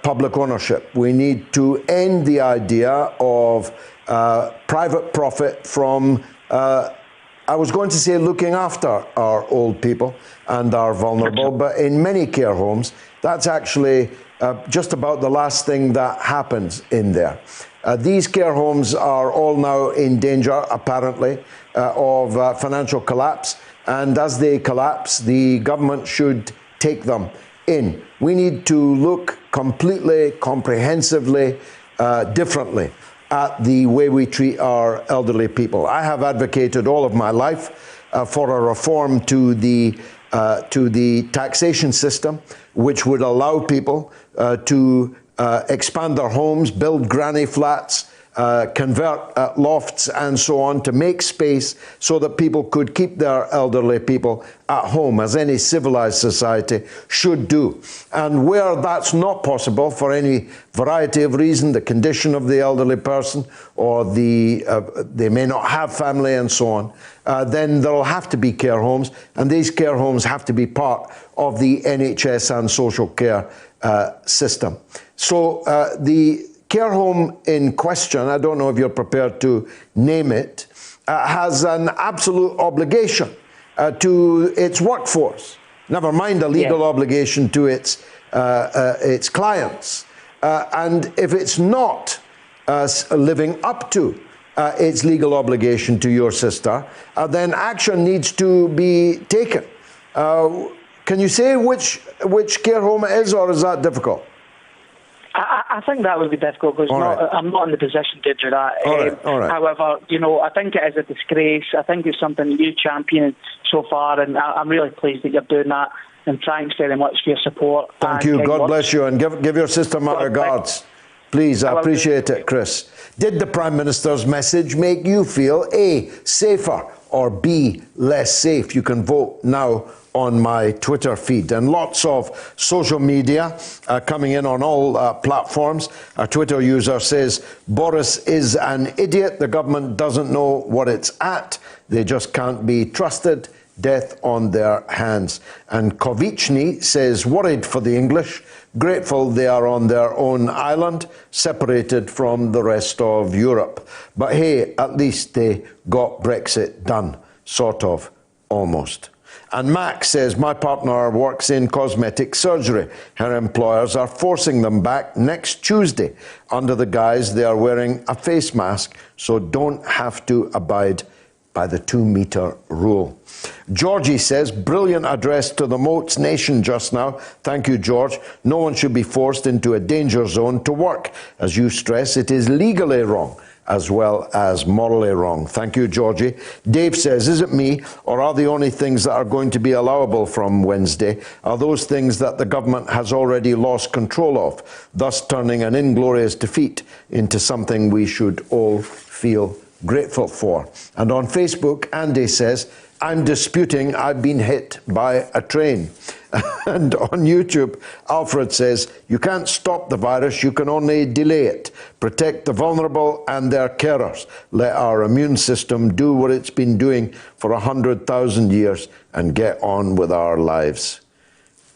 public ownership. We need to end the idea of private profit from, I was going to say looking after our old people and our vulnerable, but in many care homes, that's actually just about the last thing that happens in there. These care homes are all now in danger, apparently, of financial collapse. And as they collapse, the government should take them in. We need to look completely, comprehensively, differently at the way we treat our elderly people. I have advocated all of my life for a reform to the taxation system, which would allow people to expand their homes, build granny flats, convert lofts and so on to make space so that people could keep their elderly people at home, as any civilized society should do. And where that's not possible for any variety of reason, the condition of the elderly person, or they may not have family and so on, then there will have to be care homes, and these care homes have to be part of the NHS and social care system. So the care home in question, I don't know if you're prepared to name it, has an absolute obligation to its workforce, never mind a legal obligation to its clients. And if it's not living up to its legal obligation to your sister, then action needs to be taken. Can you say which care home it is, or is that difficult? I think that would be difficult because I'm not in the position to do that. All right. However, I think it is a disgrace. I think it's something that you championed so far, and I'm really pleased that you're doing that. And thanks very much for your support. Thank you. God bless you, and give your sister my regards. Please, I appreciate it, Chris. Did the Prime Minister's message make you feel A, safer, or B, less safe? You can vote now on my Twitter feed. And lots of social media coming in on all platforms. A Twitter user says, Boris is an idiot. The government doesn't know what it's at. They just can't be trusted. Death on their hands. And Kovichny says, worried for the English, grateful they are on their own island, separated from the rest of Europe. But hey, at least they got Brexit done, sort of, almost. And Max says, my partner works in cosmetic surgery. Her employers are forcing them back next Tuesday under the guise they are wearing a face mask, so don't have to abide by the 2-metre rule. Georgie says, brilliant address to the MOATS nation just now. Thank you, George. No one should be forced into a danger zone to work. As you stress, it is legally wrong as well as morally wrong. Thank you, Georgie. Dave says, is it me, or are the only things that are going to be allowable from Wednesday are those things that the government has already lost control of, thus turning an inglorious defeat into something we should all feel grateful for? And on Facebook, Andy says, I'm disputing I've been hit by a train. And on YouTube, Alfred says, you can't stop the virus, you can only delay it. Protect the vulnerable and their carers. Let our immune system do what it's been doing for 100,000 years and get on with our lives.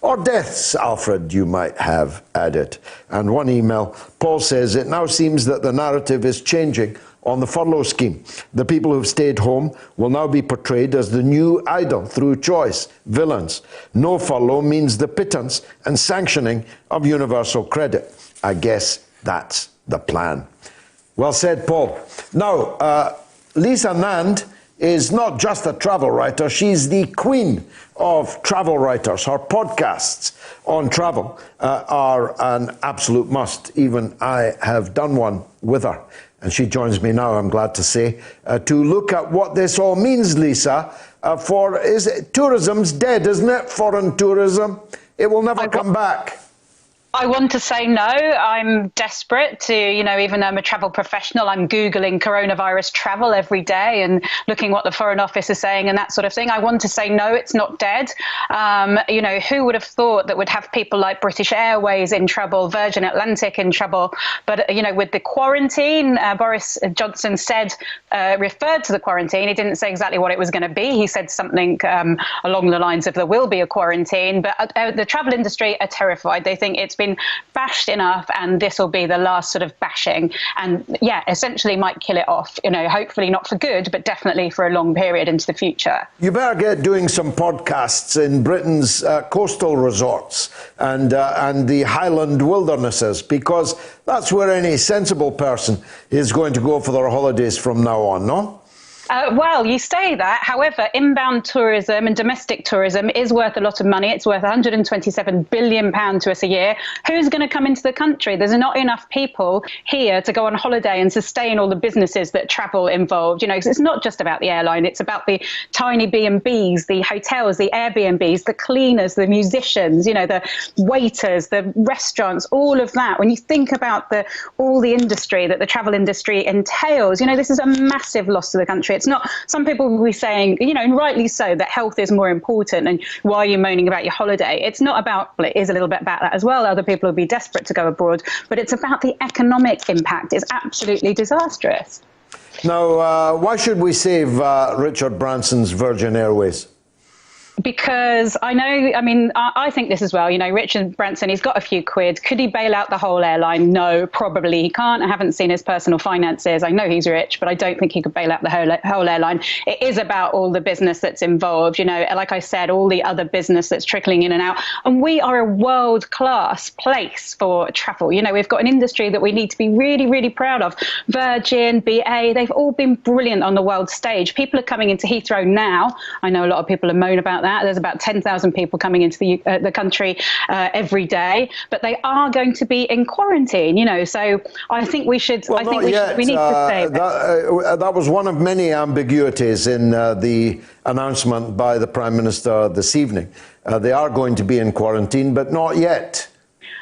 Or deaths, Alfred, you might have added. And one email, Paul says, it now seems that the narrative is changing on the furlough scheme. The people who've stayed home will now be portrayed as the new idle through choice, villains. No furlough means the pittance and sanctioning of universal credit. I guess that's the plan. Well said, Paul. Now, Lisa Nand is not just a travel writer, she's the queen of travel writers. Her podcasts on travel are an absolute must. Even I have done one with her. And she joins me now, I'm glad to say, to look at what this all means, Lisa, tourism's dead, isn't it? Foreign tourism. It will never come back. I want to say no. I'm desperate to, even though I'm a travel professional, I'm Googling coronavirus travel every day and looking what the Foreign Office is saying and that sort of thing. I want to say no, it's not dead. Who would have thought that would have people like British Airways in trouble, Virgin Atlantic in trouble? But, with the quarantine, Boris Johnson referred to the quarantine. He didn't say exactly what it was going to be. He said something along the lines of there will be a quarantine. But the travel industry are terrified. They think it's been bashed enough and this will be the last sort of bashing, and essentially might kill it off, hopefully not for good, but definitely for a long period into the future. You better get doing some podcasts in Britain's coastal resorts and the Highland wildernesses, because that's where any sensible person is going to go for their holidays from now on, no? Well, you say that. However, inbound tourism and domestic tourism is worth a lot of money. It's worth £127 billion to us a year. Who's going to come into the country? There's not enough people here to go on holiday and sustain all the businesses that travel involved. It's not just about the airline. It's about the tiny B&Bs, the hotels, the Airbnbs, the cleaners, the musicians, the waiters, the restaurants, all of that. When you think about all the industry that the travel industry entails, this is a massive loss to the country. It's not, some people will be saying, and rightly so, that health is more important and why are you moaning about your holiday? It's not about, well, it is a little bit about that as well. Other people will be desperate to go abroad, but it's about the economic impact. It's absolutely disastrous. Now, why should we save Richard Branson's Virgin Airways? Because I think this as well. Richard Branson, he's got a few quid. Could he bail out the whole airline? No, probably he can't. I haven't seen his personal finances. I know he's rich, but I don't think he could bail out the whole airline. It is about all the business that's involved. Like I said, all the other business that's trickling in and out. And we are a world-class place for travel. We've got an industry that we need to be really, really proud of. Virgin, BA, they've all been brilliant on the world stage. People are coming into Heathrow now. I know a lot of people are moaning about about that. There's about 10,000 people coming into the country every day, but they are going to be in quarantine, you know. So I think we should, we need to say that was one of many ambiguities in the announcement by the Prime Minister this evening. They are going to be in quarantine, but not yet.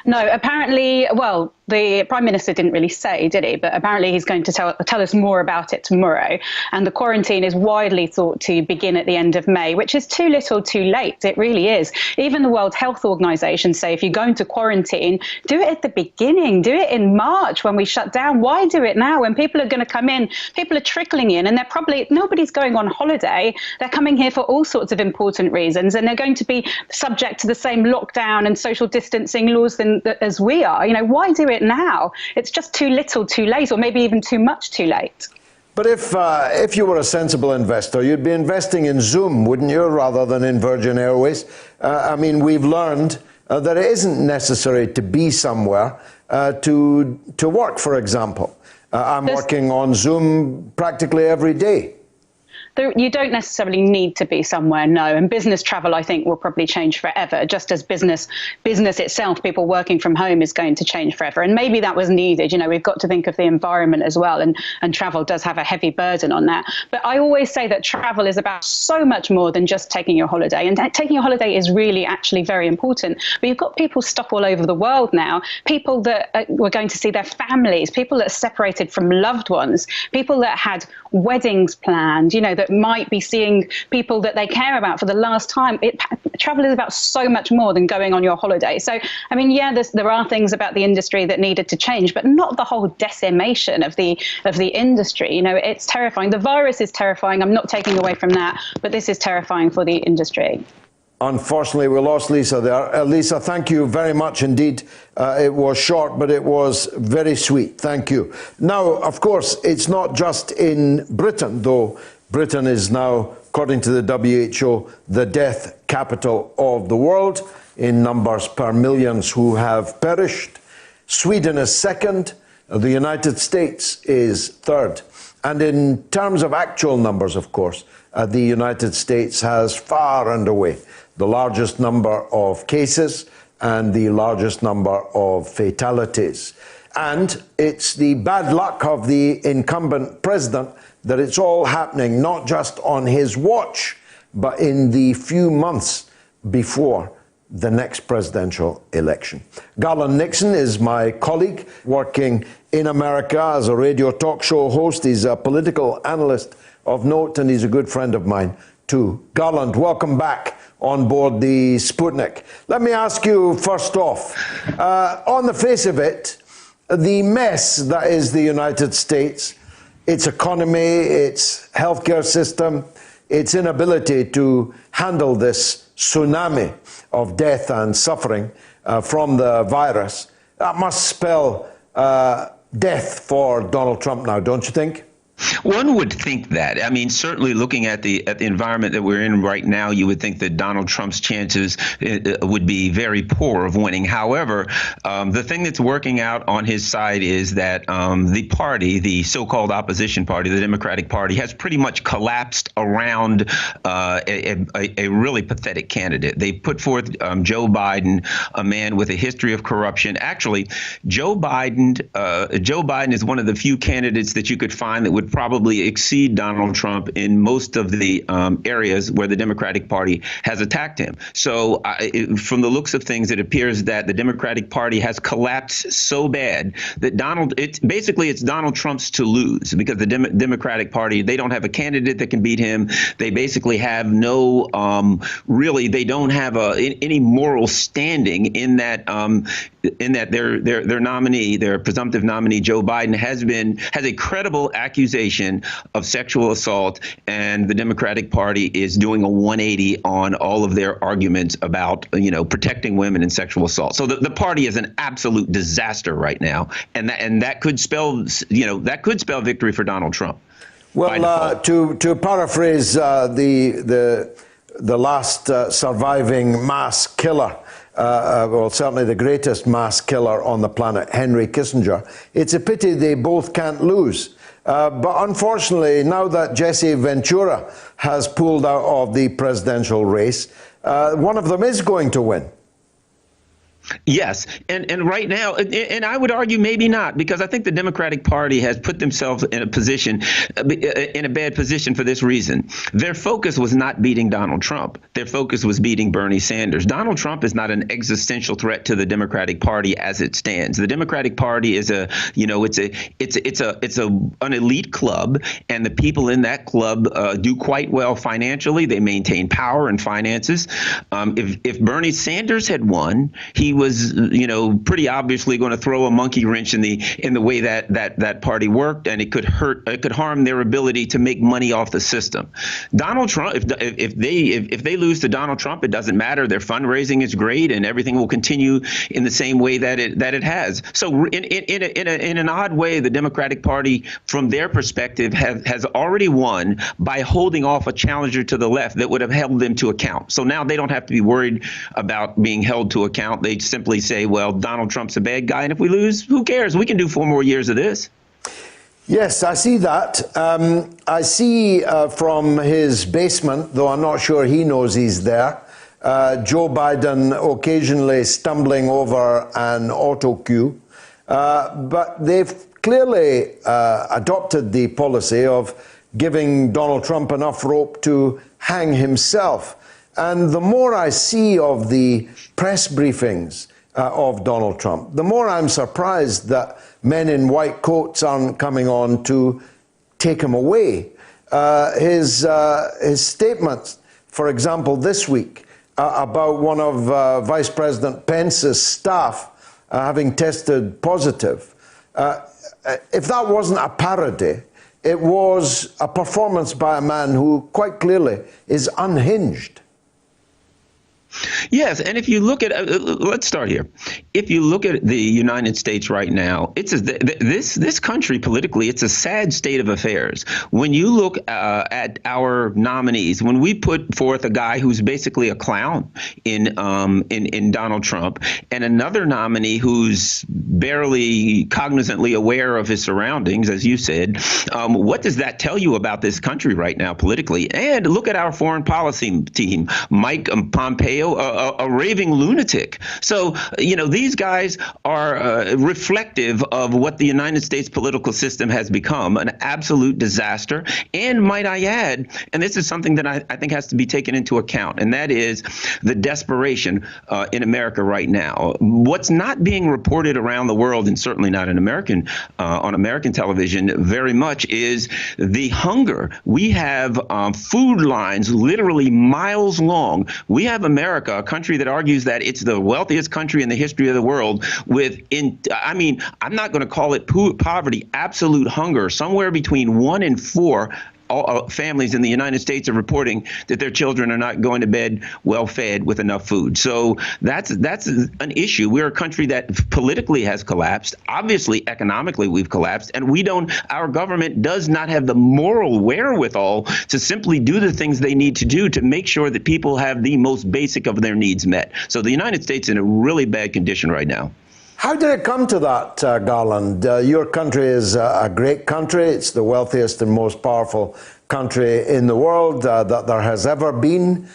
No, apparently, well, the Prime Minister didn't really say, did he? But apparently he's going to tell us more about it tomorrow. And the quarantine is widely thought to begin at the end of May, which is too little too late. It really is. Even the World Health Organization say if you go into quarantine, do it at the beginning. Do it in March when we shut down. Why do it now when people are going to come in? People are trickling in and they're probably, nobody's going on holiday. They're coming here for all sorts of important reasons. And they're going to be subject to the same lockdown and social distancing laws as we are. You know, why do it now? It's just too little too late, or maybe even too much too late. But if you were a sensible investor, you'd be investing in Zoom, wouldn't you, rather than in Virgin Airways? I mean, we've learned that it isn't necessary to be somewhere to work, for example. I'm working on Zoom practically every day. You don't necessarily need to be somewhere, no. And business travel, I think, will probably change forever, just as business itself, people working from home, is going to change forever. And maybe that was needed. You know, we've got to think of the environment as well. And travel does have a heavy burden on that. But I always say that travel is about so much more than just taking your holiday. And taking your holiday is really actually very important. But you've got people stuck all over the world now, people that were going to see their families, people that are separated from loved ones, people that had weddings planned, you know, that might be seeing people that they care about for the last time. Travel is about so much more than going on your holiday. So, I mean, yeah, there are things about the industry that needed to change, but not the whole decimation of the industry. You know, it's terrifying. The virus is terrifying. I'm not taking away from that, but this is terrifying for the industry. Unfortunately, we lost Lisa there. Lisa, thank you very much indeed. It was short, but it was very sweet. Thank you. Now, of course, it's not just in Britain, though Britain is now, according to the WHO, the death capital of the world in numbers per millions who have perished. Sweden is second. The United States is third. And in terms of actual numbers, of course, the United States has far and away the largest number of cases and the largest number of fatalities. And it's the bad luck of the incumbent president that it's all happening not just on his watch, but in the few months before the next presidential election. Garland Nixon is my colleague working in America as a radio talk show host. He's a political analyst of note, and he's a good friend of mine too. Garland, welcome back on board the Sputnik. Let me ask you first off, on the face of it, the mess that is the United States, its economy, its healthcare system, its inability to handle this tsunami of death and suffering from the virus, that must spell death for Donald Trump now, don't you think? One would think that. I mean, certainly looking at the environment that we're in right now, you would think that Donald Trump's chances would be very poor of winning. However, the thing that's working out on his side is that the party, the so-called opposition party, the Democratic Party, has pretty much collapsed around a really pathetic candidate. They put forth Joe Biden, a man with a history of corruption. Actually, Joe Biden is one of the few candidates that you could find that would probably exceed Donald Trump in most of the areas where the Democratic Party has attacked him. So from the looks of things, it appears that the Democratic Party has collapsed so bad that it's Donald Trump's to lose, because the Democratic Party, they don't have a candidate that can beat him. They basically have no, they don't have any moral standing in that their nominee, their presumptive nominee, Joe Biden, has a credible accusation of sexual assault, and the Democratic Party is doing a 180 on all of their arguments about, protecting women and sexual assault. So the party is an absolute disaster right now, and that could spell victory for Donald Trump. Well, to paraphrase the last surviving mass killer, certainly the greatest mass killer on the planet, Henry Kissinger, it's a pity they both can't lose. But unfortunately, now that Jesse Ventura has pulled out of the presidential race, one of them is going to win. Yes, and right now, and I would argue maybe not, because I think the Democratic Party has put themselves in a position, in a bad position for this reason. Their focus was not beating Donald Trump. Their focus was beating Bernie Sanders. Donald Trump is not an existential threat to the Democratic Party as it stands. The Democratic Party is an elite club, and the people in that club do quite well financially. They maintain power and finances. If Bernie Sanders had won, he was, pretty obviously going to throw a monkey wrench in the way that party worked, and it could harm their ability to make money off the system. Donald Trump, if they lose to Donald Trump, it doesn't matter. Their fundraising is great, and everything will continue in the same way that it has. So in an odd way, the Democratic Party, from their perspective, has already won by holding off a challenger to the left that would have held them to account. So now they don't have to be worried about being held to account. They simply say, well, Donald Trump's a bad guy, and if we lose, who cares? We can do 4 more years of this. Yes, I see that. I see from his basement, though I'm not sure he knows he's there, Joe Biden occasionally stumbling over an auto cue. But they've clearly adopted the policy of giving Donald Trump enough rope to hang himself. And the more I see of the press briefings of Donald Trump, the more I'm surprised that men in white coats aren't coming on to take him away. His statements, for example, this week about one of Vice President Pence's staff having tested positive, if that wasn't a parody, it was a performance by a man who quite clearly is unhinged. Yes, and if you look at, let's start here. If you look at the United States right now, this country politically, it's a sad state of affairs. When you look at our nominees, when we put forth a guy who's basically a clown in Donald Trump, and another nominee who's barely cognizantly aware of his surroundings, as you said, what does that tell you about this country right now politically? And look at our foreign policy team, Mike Pompeo, a raving lunatic. So, these guys are reflective of what the United States political system has become, an absolute disaster. And might I add, and this is something that I think has to be taken into account, and that is the desperation in America right now. What's not being reported around the world, and certainly not in on American television very much, is the hunger. We have food lines literally miles long. We have America, a country that argues that it's the wealthiest country in the history of the world, I'm not going to call it poverty, absolute hunger. Somewhere between 1 in 4 families in the United States are reporting that their children are not going to bed well fed with enough food. So that's an issue. We're a country that politically has collapsed. Obviously, economically, we've collapsed, and our government does not have the moral wherewithal to simply do the things they need to do to make sure that people have the most basic of their needs met. So the United States is in a really bad condition right now. How did it come to that, Garland? Your country is a great country. It's the wealthiest and most powerful country in the world that there has ever been.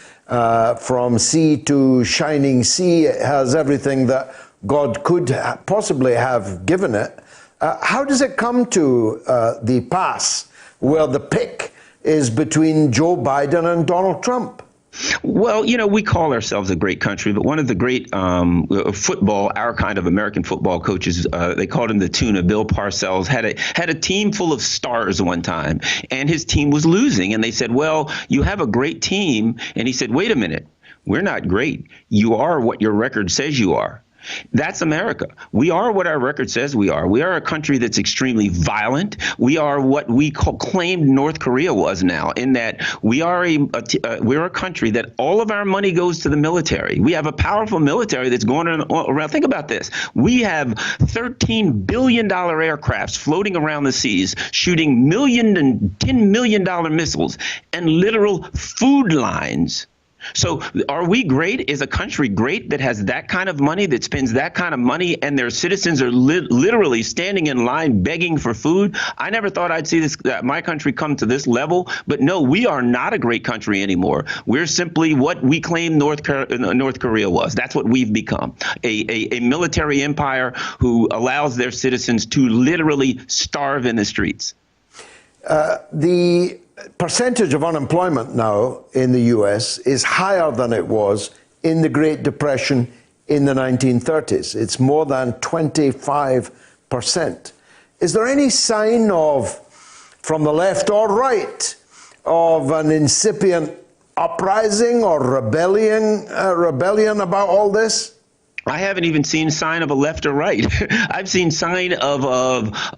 From sea to shining sea, it has everything that God could possibly have given it. How does it come to the pass where the pick is between Joe Biden and Donald Trump? Well, we call ourselves a great country, but one of the great our kind of American football coaches, they called him the tuna, Bill Parcells, had a team full of stars one time, and his team was losing. And they said, well, you have a great team. And he said, wait a minute, we're not great. You are what your record says you are. That's America. We are what our record says we are. We are a country that's extremely violent. We are what we claimed North Korea was now, in that we're a country that all of our money goes to the military. We have a powerful military that's going around. Think about this. We have $13 billion aircrafts floating around the seas, shooting $1 million and $10 million missiles, and literal food lines So are we great? Is a country great that has that kind of money, that spends that kind of money, and their citizens are literally standing in line begging for food? I never thought I'd see this, my country come to this level. But no, we are not a great country anymore. We're simply what we claim North Korea was. That's what we've become, a military empire who allows their citizens to literally starve in the streets. The percentage of unemployment now in the US is higher than it was in the Great Depression in the 1930s. It's more than 25%. Is there any sign of, from the left or right, of an incipient uprising or rebellion about all this? I haven't even seen sign of a left or right. I've seen sign of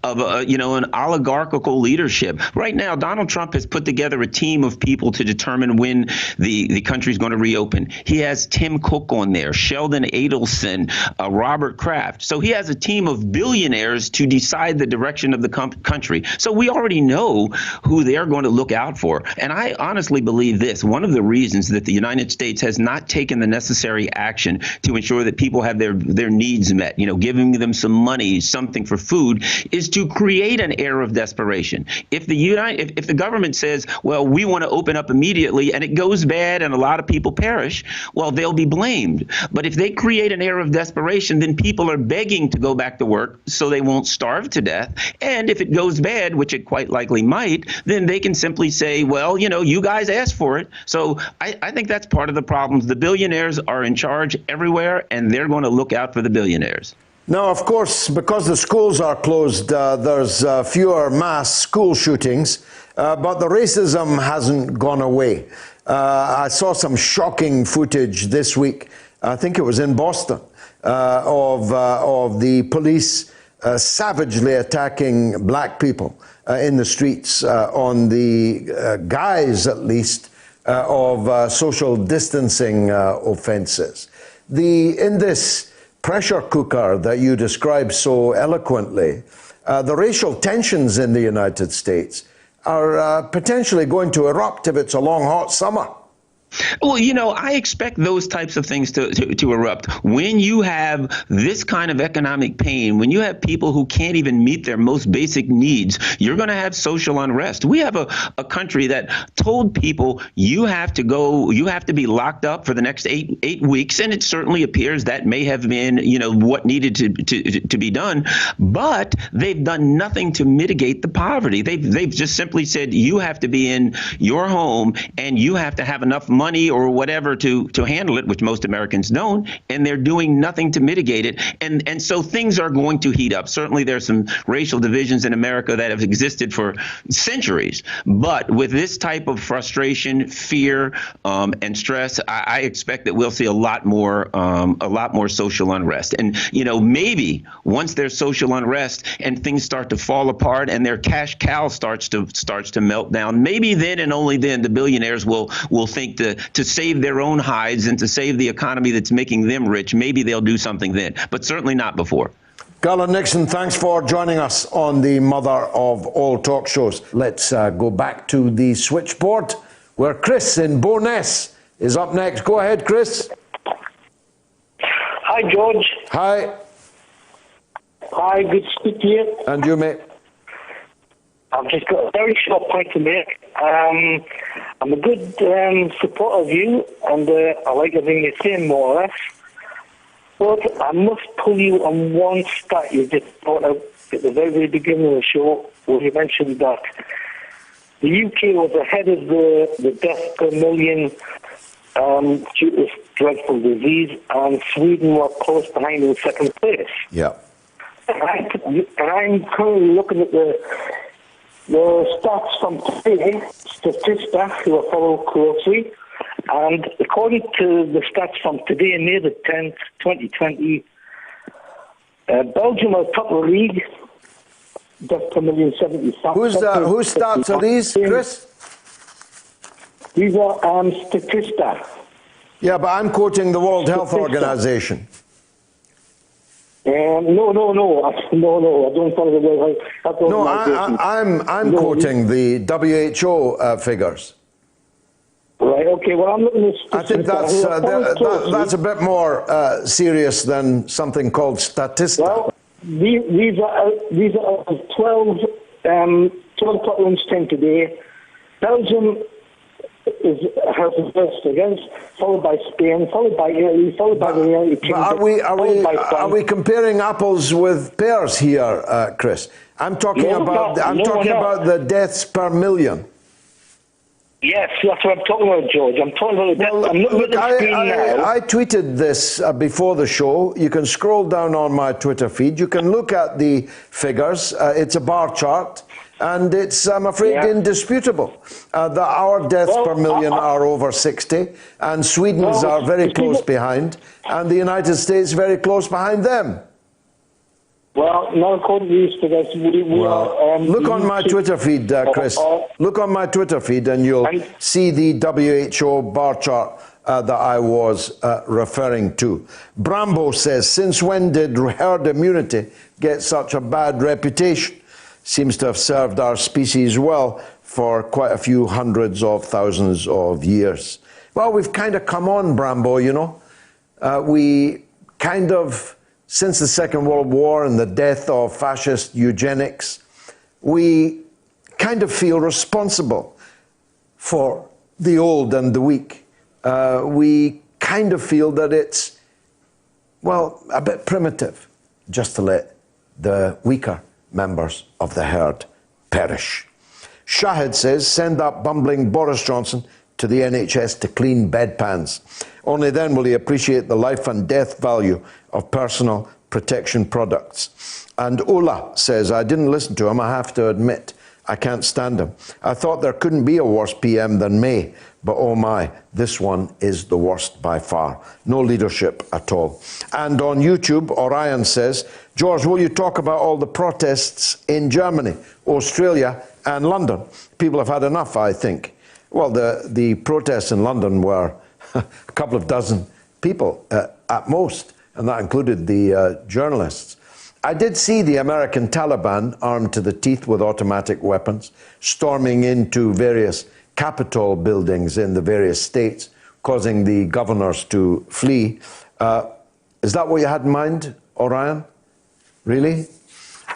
an oligarchical leadership. Right now, Donald Trump has put together a team of people to determine when the country's going to reopen. He has Tim Cook on there, Sheldon Adelson, Robert Kraft. So he has a team of billionaires to decide the direction of the country. So we already know who they're going to look out for. And I honestly believe this. One of the reasons that the United States has not taken the necessary action to ensure that people have their needs met, giving them some money, something for food, is to create an air of desperation. If the government says, well, we want to open up immediately, and it goes bad and a lot of people perish, well, they'll be blamed. But if they create an air of desperation, then people are begging to go back to work so they won't starve to death. And if it goes bad, which it quite likely might, then they can simply say, well, you guys asked for it. So I think that's part of the problems. The billionaires are in charge everywhere, and they're going to look out for the billionaires. Now, of course, because the schools are closed, there's fewer mass school shootings, but the racism hasn't gone away. I saw some shocking footage this week, I think it was in Boston, of the police savagely attacking black people in the streets on the guise, at least, of social distancing offenses. In this pressure cooker that you described so eloquently, the racial tensions in the United States are potentially going to erupt if it's a long, hot summer. Well, I expect those types of things to erupt. When you have this kind of economic pain, when you have people who can't even meet their most basic needs, you're going to have social unrest. We have a country that told people you have to be locked up for the next eight weeks, and it certainly appears that may have been, what needed to be done. But they've done nothing to mitigate the poverty. They've just simply said you have to be in your home and you have to have enough money or whatever to handle it, which most Americans don't, and they're doing nothing to mitigate it. And so things are going to heat up. Certainly there's some racial divisions in America that have existed for centuries. But with this type of frustration, fear, and stress, I expect that we'll see a lot more social unrest. And, maybe once there's social unrest and things start to fall apart and their cash cow starts to melt down, maybe then and only then the billionaires will think to save their own hides and to save the economy that's making them rich. Maybe they'll do something then, but certainly not before. Garland Nixon, thanks for joining us on the mother of all talk shows. Let's go back to the switchboard where Chris in Bo'ness is up next. Go ahead, Chris. Hi, George. Hi. Hi, good to speak to you. And you, mate. I've just got a very short point to make. I'm a good supporter of you, and I like everything you're saying, more or less. But I must pull you on one stat you just brought out at the very, very beginning of the show, where you mentioned that the UK was ahead of the death per million due to this dreadful disease, and Sweden were close behind in second place. Yeah. And I'm currently looking at the stats from today, Statista, who I follow closely, and according to the stats from today, May the 10th, 2020, Belgium are top of the league, death per million 75. Whose stats are these, Chris? These are Statista. Yeah, but I'm quoting the World Health Organization. No, I don't follow the World Health Organization. I'm quoting the WHO figures. Right, okay, well, I'm looking at... I think that's a bit more serious than something called statistics. Well, these are 12 o'clock lunchtime today. Belgium has the first against, followed by Spain, followed by Italy, followed by the United Kingdom. Are we comparing apples with pears here, Chris? I'm talking about the deaths per million. Yes, that's what I'm talking about, George. I'm talking about the deaths. I'm looking at the screen now. I tweeted this before the show. You can scroll down on my Twitter feed. You can look at the figures. It's a bar chart. And it's, I'm afraid, indisputable that our deaths per million are over 60, and Sweden's are very close behind, and the United States very close behind them. Well, not according to these figures. Look on my Twitter feed, Chris. Look on my Twitter feed, and you'll see the WHO bar chart that I was referring to. Brambo says, since when did herd immunity get such a bad reputation? Seems to have served our species well for quite a few hundreds of thousands of years. Well, we've kind of come on, Brambo, you know. We kind of, since the Second World War and the death of fascist eugenics, we kind of feel responsible for the old and the weak. We kind of feel that it's, well, a bit primitive just to let the weaker members of the herd perish. Shahid says, send that bumbling Boris Johnson to the NHS to clean bedpans. Only then will he appreciate the life and death value of personal protection products. And Ola says, I didn't listen to him, I have to admit. I can't stand him. I thought there couldn't be a worse PM than May, but oh my, this one is the worst by far. No leadership at all. And on YouTube, Orion says, George, will you talk about all the protests in Germany, Australia, and London? People have had enough, I think. Well, the protests in London were a couple of dozen people at most, and that included the journalists. I did see the American Taliban armed to the teeth with automatic weapons, storming into various Capitol buildings in the various states, causing the governors to flee. Is that what you had in mind, Orion? Really?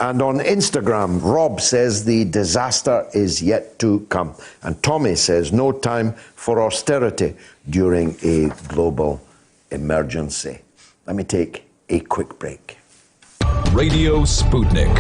And on Instagram, Rob says the disaster is yet to come. And Tommy says no time for austerity during a global emergency. Let me take a quick break. Radio Sputnik.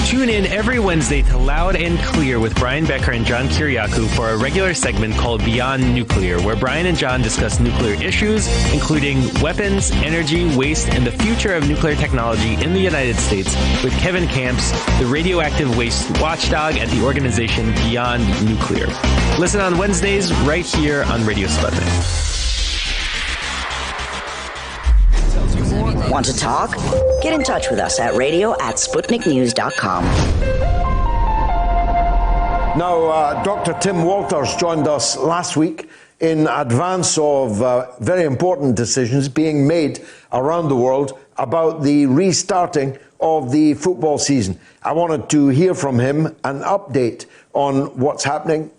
Tune in every Wednesday to Loud and Clear with Brian Becker and John Kiriakou for a regular segment called Beyond Nuclear, where Brian and John discuss nuclear issues, including weapons, energy, waste, and the future of nuclear technology in the United States, with Kevin Camps, the radioactive waste watchdog at the organization Beyond Nuclear. Listen on Wednesdays right here on Radio Sputnik. Want to talk? Get in touch with us at radio@sputniknews.com. Now, Dr. Tim Walters joined us last week in advance of very important decisions being made around the world about the restarting of the football season. I wanted to hear from him an update on what's happening,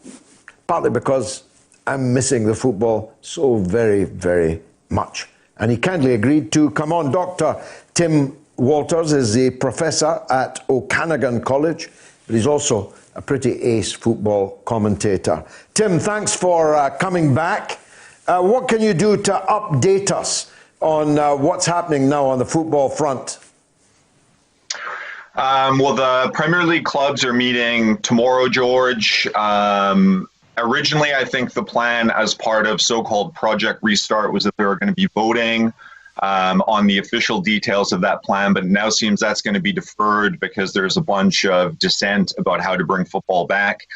partly because I'm missing the football so very, very much. And he kindly agreed to come on. Dr. Tim Walters is a professor at Okanagan College, but he's also a pretty ace football commentator. Tim, thanks for coming back. What can you do to update us on what's happening now on the football front? Well, the Premier League clubs are meeting tomorrow, George. Originally, I think the plan as part of so-called Project Restart was that they were going to be voting on the official details of that plan, but it now seems that's going to be deferred because there's a bunch of dissent about how to bring football back.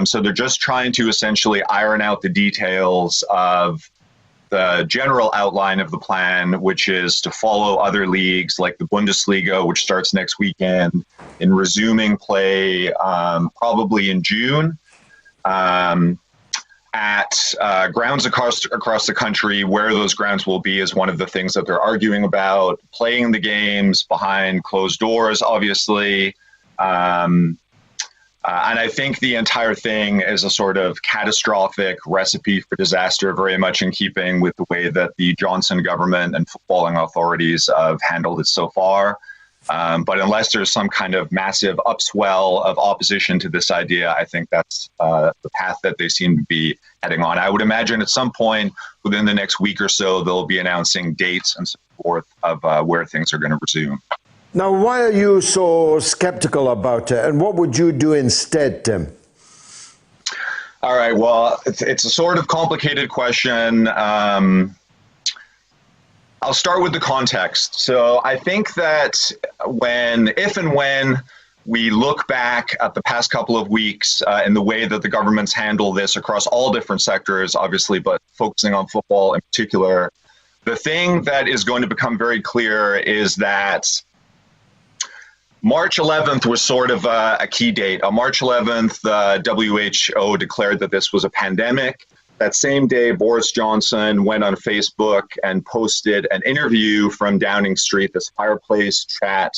So they're just trying to essentially iron out the details of the general outline of the plan, which is to follow other leagues like the Bundesliga, which starts next weekend, in resuming play probably in June. At grounds across the country. Where those grounds will be is one of the things that they're arguing about. Playing the games behind closed doors, obviously. And I think the entire thing is a sort of catastrophic recipe for disaster, very much in keeping with the way that the Johnson government and footballing authorities have handled it so far. But unless there's some kind of massive upswell of opposition to this idea, I think that's the path that they seem to be heading on. I would imagine at some point within the next week or so, they'll be announcing dates and so forth of where things are going to resume. Now, why are you so skeptical about it, and what would you do instead, Tim? All right, well, it's a sort of complicated question. I'll start with the context. So I think that if and when we look back at the past couple of weeks and the way that the government's handled this across all different sectors, obviously, but focusing on football in particular, the thing that is going to become very clear is that March 11th was sort of a key date. On March 11th, the WHO declared that this was a pandemic. That same day, Boris Johnson went on Facebook and posted an interview from Downing Street, this fireplace chat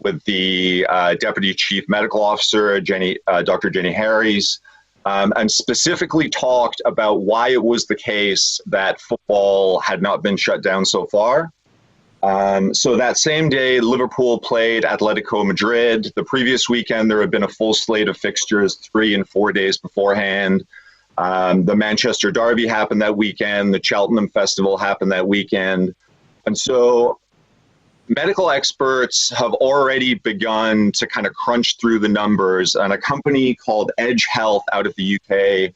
with the Deputy Chief Medical Officer, Dr. Jenny Harries, and specifically talked about why it was the case that football had not been shut down so far. So that same day, Liverpool played Atletico Madrid. The previous weekend, there had been a full slate of fixtures 3 and 4 days beforehand. The Manchester Derby happened that weekend. The Cheltenham Festival happened that weekend. And so medical experts have already begun to kind of crunch through the numbers. And a company called Edge Health out of the UK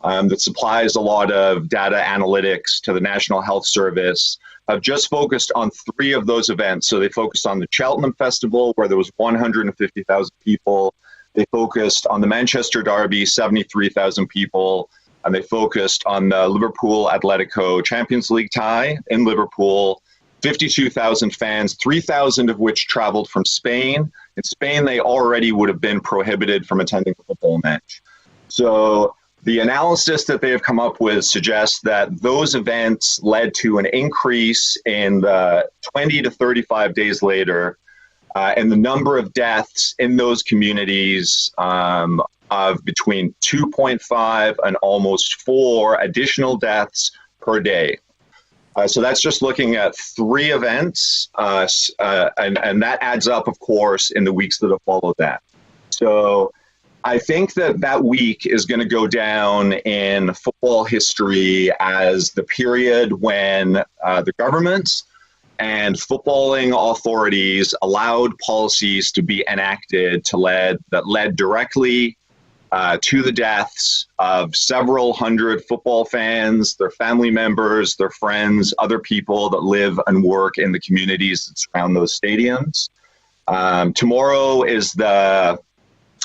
that supplies a lot of data analytics to the National Health Service have just focused on 3 of those events. So they focused on the Cheltenham Festival, where there was 150,000 people. They focused on the Manchester Derby, 73,000 people. And they focused on the Liverpool Atletico Champions League tie in Liverpool, 52,000 fans, 3,000 of which traveled from Spain. In Spain, they already would have been prohibited from attending a football match. So the analysis that they have come up with suggests that those events led to an increase in the 20 to 35 days later in the number of deaths in those communities of between 2.5 and almost 4 additional deaths per day. So that's just looking at 3 events, and that adds up, of course, in the weeks that have followed that. So I think that week is going to go down in football history as the period when the government and footballing authorities allowed policies to be enacted that led directly to the deaths of several hundred football fans, their family members, their friends, other people that live and work in the communities that surround those stadiums. Tomorrow is the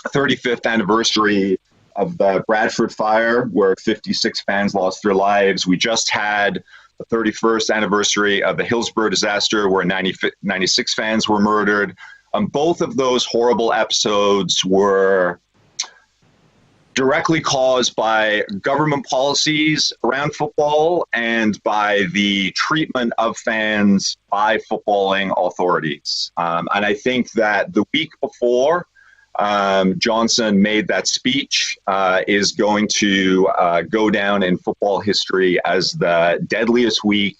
35th anniversary of the Bradford fire, where 56 fans lost their lives. We just had the 31st anniversary of the Hillsborough disaster, where 96 fans were murdered. Both of those horrible episodes were directly caused by government policies around football and by the treatment of fans by footballing authorities. And I think that the week before Johnson made that speech is going to go down in football history as the deadliest week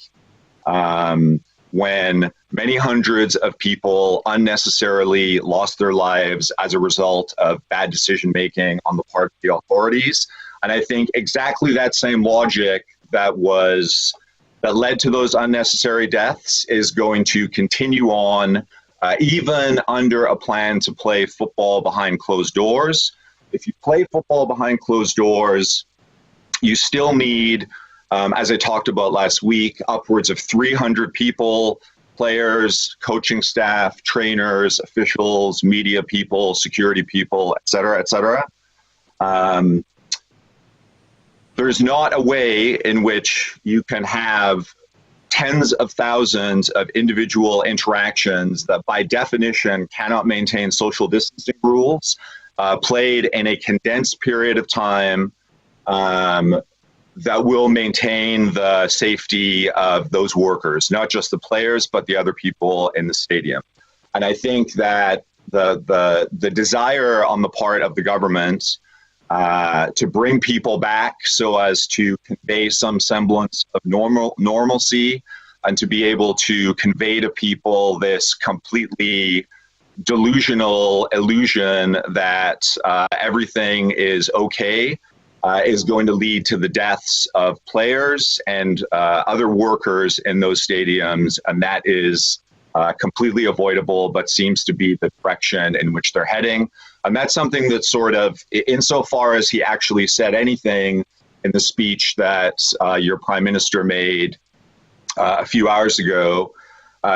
when many hundreds of people unnecessarily lost their lives as a result of bad decision-making on the part of the authorities. And I think exactly that same logic that led to those unnecessary deaths is going to continue on even under a plan to play football behind closed doors. If you play football behind closed doors, you still need, as I talked about last week, upwards of 300 people, players, coaching staff, trainers, officials, media people, security people, et cetera, et cetera. There's not a way in which you can have tens of thousands of individual interactions that by definition cannot maintain social distancing rules, played in a condensed period of time that will maintain the safety of those workers, not just the players, but the other people in the stadium. And I think that the desire on the part of the government to bring people back so as to convey some semblance of normalcy, and to be able to convey to people this completely delusional illusion that everything is okay, is going to lead to the deaths of players and other workers in those stadiums, and that is completely avoidable, but seems to be the direction in which they're heading. And that's something that sort of, insofar as he actually said anything in the speech that your prime minister made a few hours ago,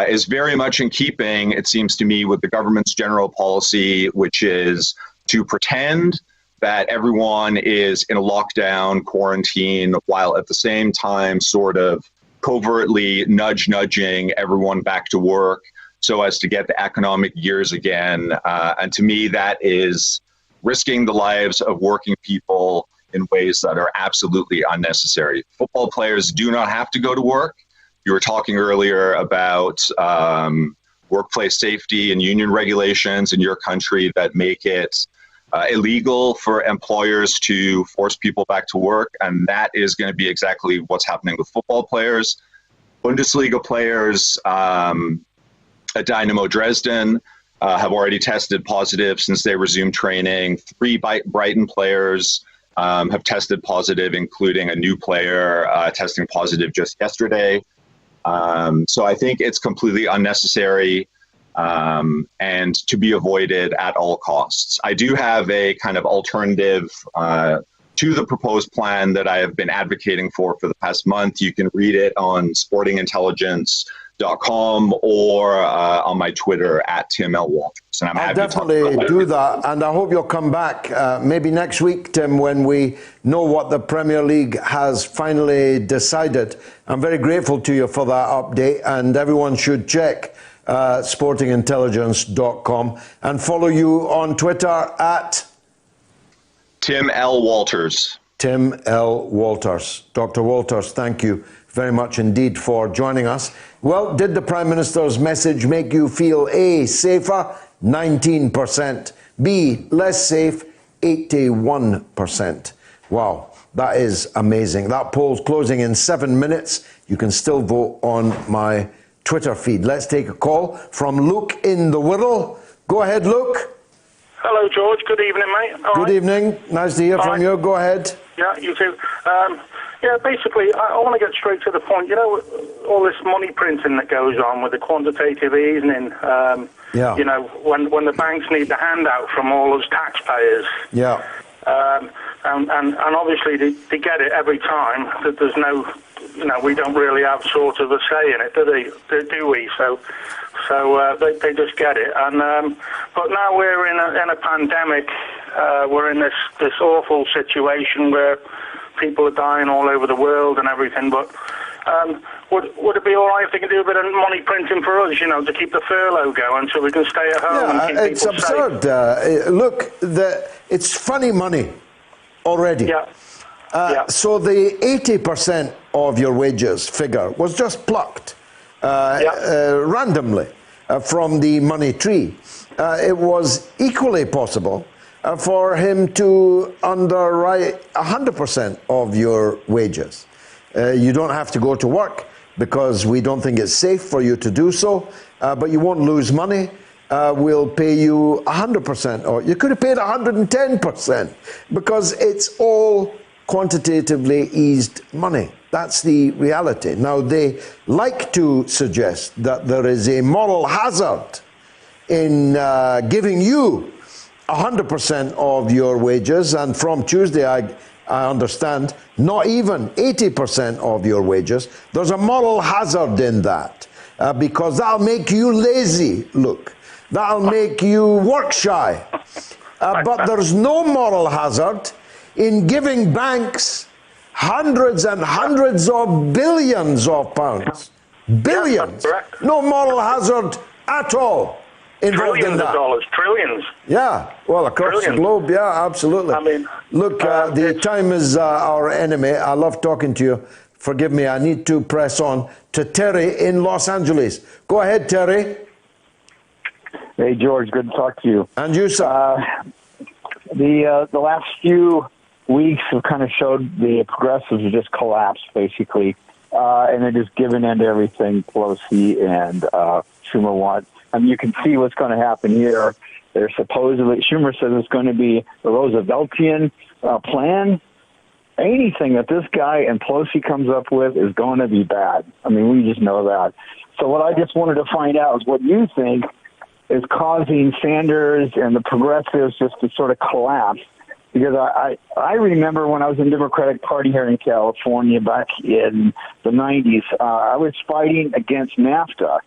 is very much in keeping, it seems to me, with the government's general policy, which is to pretend that everyone is in a lockdown, quarantine, while at the same time sort of covertly nudging everyone back to work so as to get the economic gears again. And to me, that is risking the lives of working people in ways that are absolutely unnecessary. Football players do not have to go to work. You were talking earlier about workplace safety and union regulations in your country that make it illegal for employers to force people back to work, and that is going to be exactly what's happening with football players. Bundesliga players at Dynamo Dresden have already tested positive since they resumed training. 3 Brighton players have tested positive, including a new player testing positive just yesterday. So I think it's completely unnecessary and to be avoided at all costs. I do have a kind of alternative to the proposed plan that I have been advocating for the past month. You can read it on sportingintelligence.com or on my Twitter at Tim L. Walters. And I'll definitely do that, and I hope you'll come back maybe next week, Tim, when we know what the Premier League has finally decided. I'm very grateful to you for that update, and everyone should check sportingintelligence.com and follow you on Twitter at Tim L. Walters. Tim L. Walters. Dr. Walters, thank you very much indeed for joining us. Well, did the Prime Minister's message make you feel A, safer? 19%. B, less safe? 81%. Wow, that is amazing. That poll's closing in 7 minutes. You can still vote on my Twitter feed. Let's take a call from Luke in the Wirral. Go ahead, Luke. Hello, George. Good evening, mate. Good evening. Nice to hear from you. Go ahead. Yeah, you too. Basically, I want to get straight to the point. You know, all this money printing that goes on with the quantitative easing, you know, when the banks need the handout from all us taxpayers. Yeah. And obviously they get it every time. That there's no, you know, we don't really have sort of a say in it, do we? So they just get it. And but now we're in a pandemic. We're in this awful situation where people are dying all over the world and everything. But would it be all right if they can do a bit of money printing for us, you know, to keep the furlough going so we can stay at home and keep it's people absurd. safe? Look, it's funny money already. So the 80% of your wages figure was just plucked randomly from the money tree. It was equally possible for him to underwrite 100% of your wages. You don't have to go to work because we don't think it's safe for you to do so, but you won't lose money. We'll pay you 100%, or you could have paid 110% because it's all quantitatively eased money. That's the reality. Now, they like to suggest that there is a moral hazard in giving you 100% of your wages, and from Tuesday, I understand, not even 80% of your wages. There's a moral hazard in that because that'll make you lazy, look. That'll make you work shy. But there's no moral hazard in giving banks hundreds and hundreds of billions of pounds. Billions. No moral hazard at all involved in that. Trillions of dollars, trillions. Yeah, well, across the globe, yeah, absolutely. I mean, look, the time is our enemy. I love talking to you. Forgive me, I need to press on to Terry in Los Angeles. Go ahead, Terry. Hey, George, good to talk to you. And you, sir. The last few weeks have kind of showed the progressives have just collapsed, basically, and they're just giving in to everything Pelosi and Schumer want. I mean, you can see what's going to happen here. They're supposedly, Schumer says it's going to be the Rooseveltian plan. Anything that this guy and Pelosi comes up with is going to be bad. I mean, we just know that. So what I just wanted to find out is what you think is causing Sanders and the progressives just to sort of collapse. Because I remember when I was in the Democratic Party here in California back in the 90s, I was fighting against NAFTA.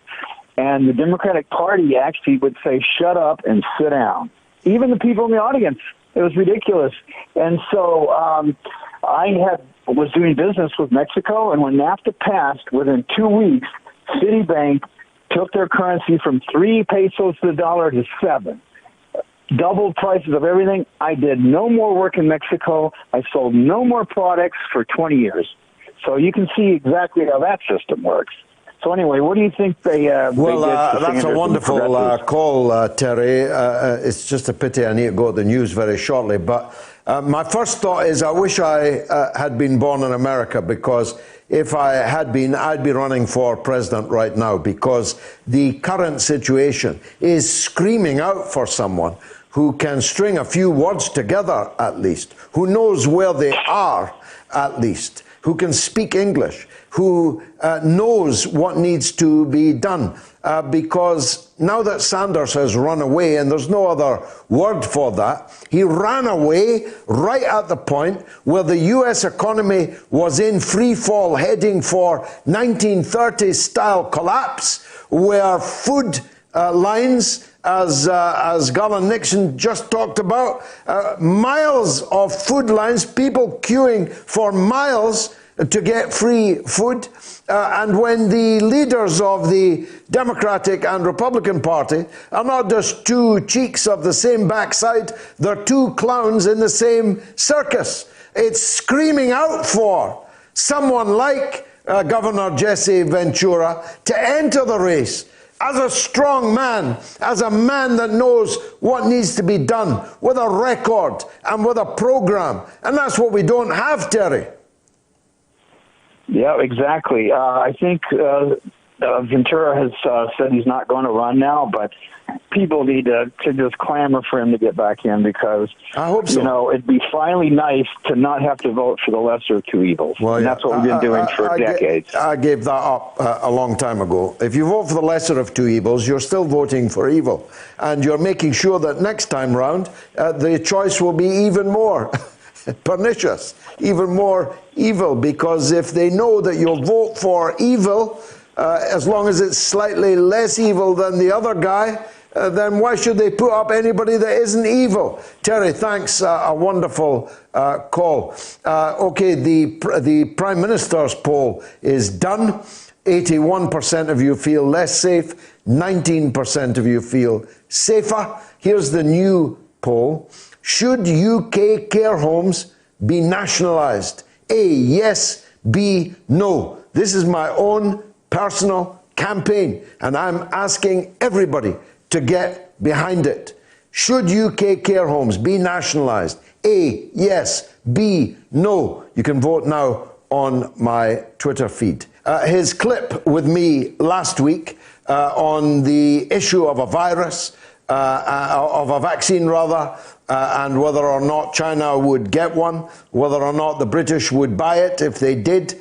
And the Democratic Party actually would say, shut up and sit down. Even the people in the audience. It was ridiculous. And so I was doing business with Mexico, and when NAFTA passed, within 2 weeks, Citibank took their currency from 3 pesos to the dollar to 7. Doubled prices of everything. I did no more work in Mexico. I sold no more products for 20 years. So you can see exactly how that system works. So anyway, what do you think they did to that's a wonderful call, Terry. It's just a pity I need to go to the news very shortly. But my first thought is I wish I had been born in America, because if I had been, I'd be running for president right now, because the current situation is screaming out for someone who can string a few words together at least, who knows where they are at least, who can speak English, who knows what needs to be done. Because now that Sanders has run away, and there's no other word for that, he ran away right at the point where the U.S. economy was in free fall, heading for 1930s style collapse, where food lines, as Garland Nixon just talked about, miles of food lines, people queuing for miles to get free food. And when the leaders of the Democratic and Republican Party are not just two cheeks of the same backside, they're two clowns in the same circus. It's screaming out for someone like Governor Jesse Ventura to enter the race as a strong man, as a man that knows what needs to be done, with a record and with a program. And that's what we don't have, Terry. Yeah, exactly. I think Ventura has said he's not going to run now, but people need to just clamor for him to get back in, because I hope so. You know, it'd be finally nice to not have to vote for the lesser of two evils. Well, and that's what we've been doing for decades. I gave that up a long time ago. If you vote for the lesser of two evils, you're still voting for evil. And you're making sure that next time round, the choice will be even more pernicious, even more evil, because if they know that you'll vote for evil, as long as it's slightly less evil than the other guy, then why should they put up anybody that isn't evil? Terry, thanks. A wonderful call. Okay, the Prime Minister's poll is done. 81% of you feel less safe. 19% of you feel safer. Here's the new poll. Should UK care homes be nationalised? A, yes. B, no. This is my own personal campaign, and I'm asking everybody to get behind it. Should UK care homes be nationalised? A, yes. B, no. You can vote now on my Twitter feed. His clip with me last week on the issue of a virus, of a vaccine rather, and whether or not China would get one, whether or not the British would buy it if they did,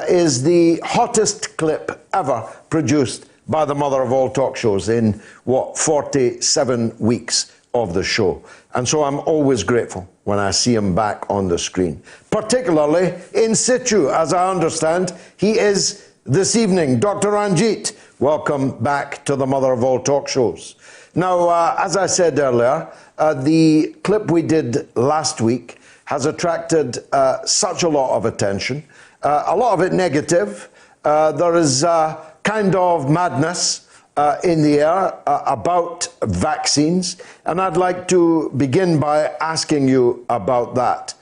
is the hottest clip ever produced by the mother of all talk shows in, 47 weeks of the show. And so I'm always grateful when I see him back on the screen, particularly in situ, as I understand he is this evening. Dr. Ranjeet, welcome back to the mother of all talk shows. Now, as I said earlier, the clip we did last week has attracted such a lot of attention, a lot of it negative. There is kind of madness in the air about vaccines, and I'd like to begin by asking you about that.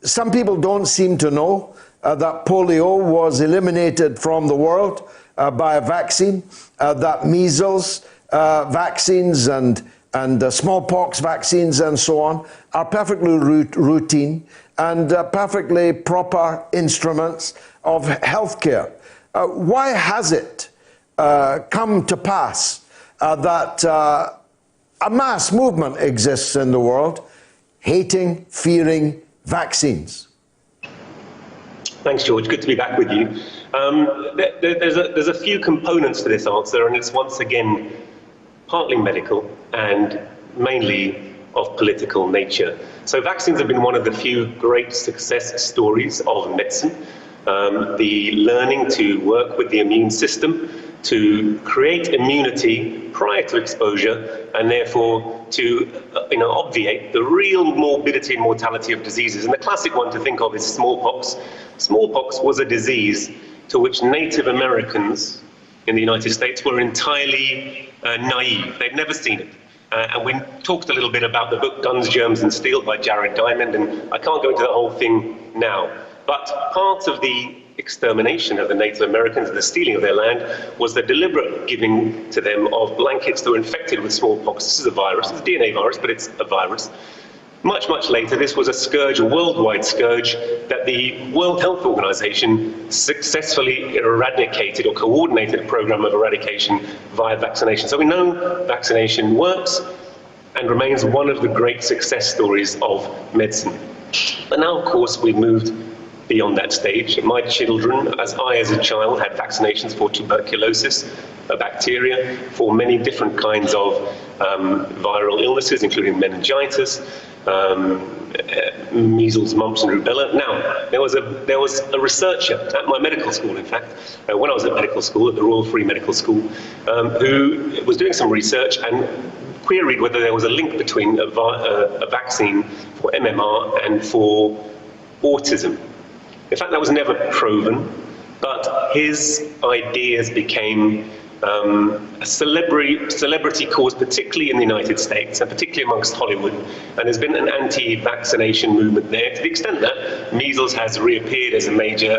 Some people don't seem to know that polio was eliminated from the world by a vaccine, that measles vaccines and smallpox vaccines and so on are perfectly routine and perfectly proper instruments of healthcare. Why has it come to pass that a mass movement exists in the world hating, fearing vaccines? Thanks, George. Good to be back with you. There's a few components to this answer, and it's once again partly medical and mainly of political nature. So vaccines have been one of the few great success stories of medicine. The learning to work with the immune system, to create immunity prior to exposure, and therefore to obviate the real morbidity and mortality of diseases. And the classic one to think of is smallpox. Smallpox was a disease to which Native Americans in the United States were entirely naive. They'd never seen it. And we talked a little bit about the book Guns, Germs and Steel by Jared Diamond, and I can't go into the whole thing now. But part of the extermination of the Native Americans and the stealing of their land was the deliberate giving to them of blankets that were infected with smallpox. This is a virus, it's a DNA virus, but it's a virus. Much, much later, this was a scourge, a worldwide scourge, that the World Health Organization successfully eradicated or coordinated a program of eradication via vaccination. So we know vaccination works and remains one of the great success stories of medicine. But now, of course, we've moved beyond that stage. My children, as a child, had vaccinations for tuberculosis, a bacteria, for many different kinds of viral illnesses, including meningitis, measles, mumps, and rubella. Now, there was a researcher at my medical school, in fact, when I was at medical school, at the Royal Free Medical School, who was doing some research and queried whether there was a link between a vaccine for MMR and for autism. In fact, that was never proven, but his ideas became a celebrity cause, particularly in the United States and particularly amongst Hollywood. And there's been an anti-vaccination movement there to the extent that measles has reappeared as a major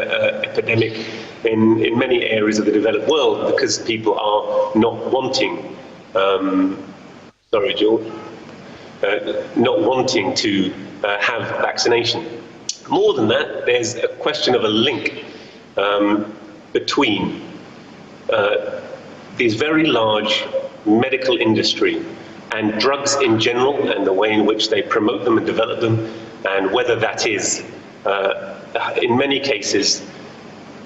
epidemic in many areas of the developed world because people are not wanting, not wanting to have vaccination. More than that, there's a question of a link between these very large medical industry and drugs in general and the way in which they promote them and develop them, and whether that is, in many cases,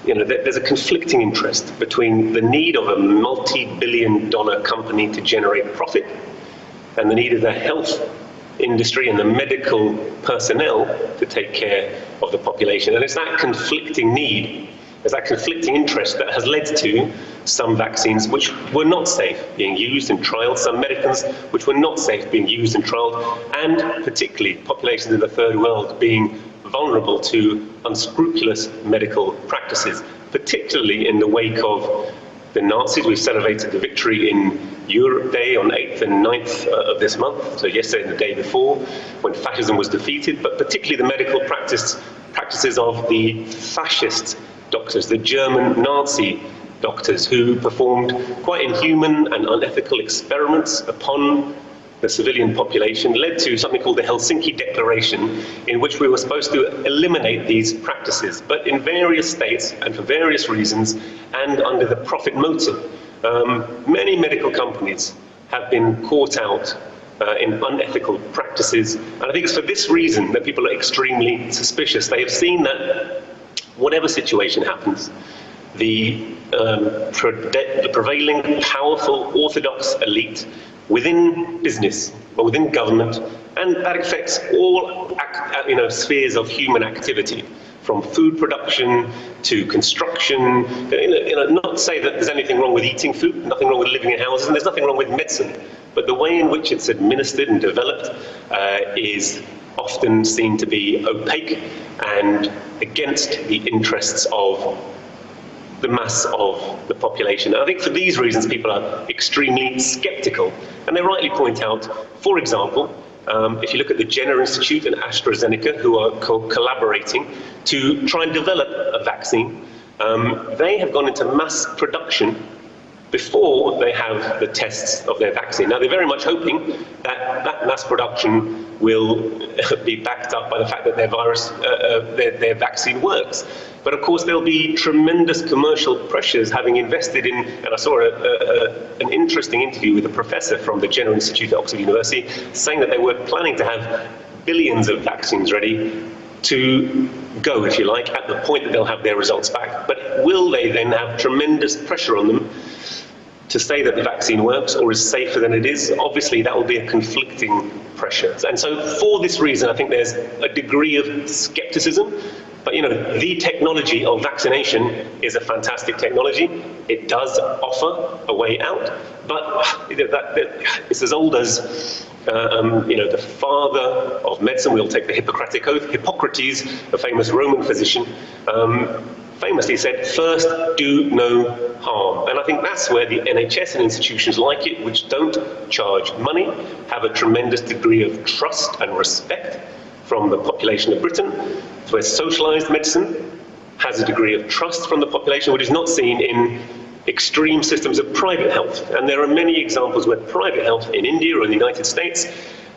there's a conflicting interest between the need of a multi-billion-dollar company to generate profit and the need of the health industry and the medical personnel to take care of the population. And it's that conflicting need, it's that conflicting interest that has led to some vaccines which were not safe being used and trialed, some medicines which were not safe being used and trialed, and particularly populations in the third world being vulnerable to unscrupulous medical practices, particularly in the wake of the Nazis. We've celebrated the victory in Europe Day on 8th and 9th of this month, so yesterday and the day before, when fascism was defeated, but particularly the medical practices of the fascist doctors, the German Nazi doctors who performed quite inhuman and unethical experiments upon the civilian population, led to something called the Helsinki Declaration, in which we were supposed to eliminate these practices. But in various states and for various reasons and under the profit motive, many medical companies have been caught out in unethical practices. And I think it's for this reason that people are extremely suspicious. They have seen that whatever situation happens, the prevailing powerful orthodox elite within business or within government, and that affects all spheres of human activity, from food production to construction. Not to say that there's anything wrong with eating food, nothing wrong with living in houses, and there's nothing wrong with medicine, but the way in which it's administered and developed is often seen to be opaque and against the interests of the mass of the population. And I think for these reasons people are extremely skeptical, and they rightly point out, for example, if you look at the Jenner Institute and AstraZeneca, who are collaborating to try and develop a vaccine, they have gone into mass production before they have the tests of their vaccine. Now, they're very much hoping that that mass production will be backed up by the fact that their vaccine works. But of course, there'll be tremendous commercial pressures having invested in, and I saw an interesting interview with a professor from the Jenner Institute at Oxford University saying that they were planning to have billions of vaccines ready to go, if you like, at the point that they'll have their results back. But will they then have tremendous pressure on them to say that the vaccine works or is safer than it is? Obviously, that will be a conflicting pressure. And so for this reason, I think there's a degree of skepticism. But, you know, the technology of vaccination is a fantastic technology. It does offer a way out. But it's as old as, the father of medicine. We'll take the Hippocratic Oath. Hippocrates, a famous Roman physician, famously said, first do no harm. And I think that's where the NHS and institutions like it, which don't charge money, have a tremendous degree of trust and respect from the population of Britain, where socialised medicine has a degree of trust from the population, which is not seen in extreme systems of private health. And there are many examples where private health in India or in the United States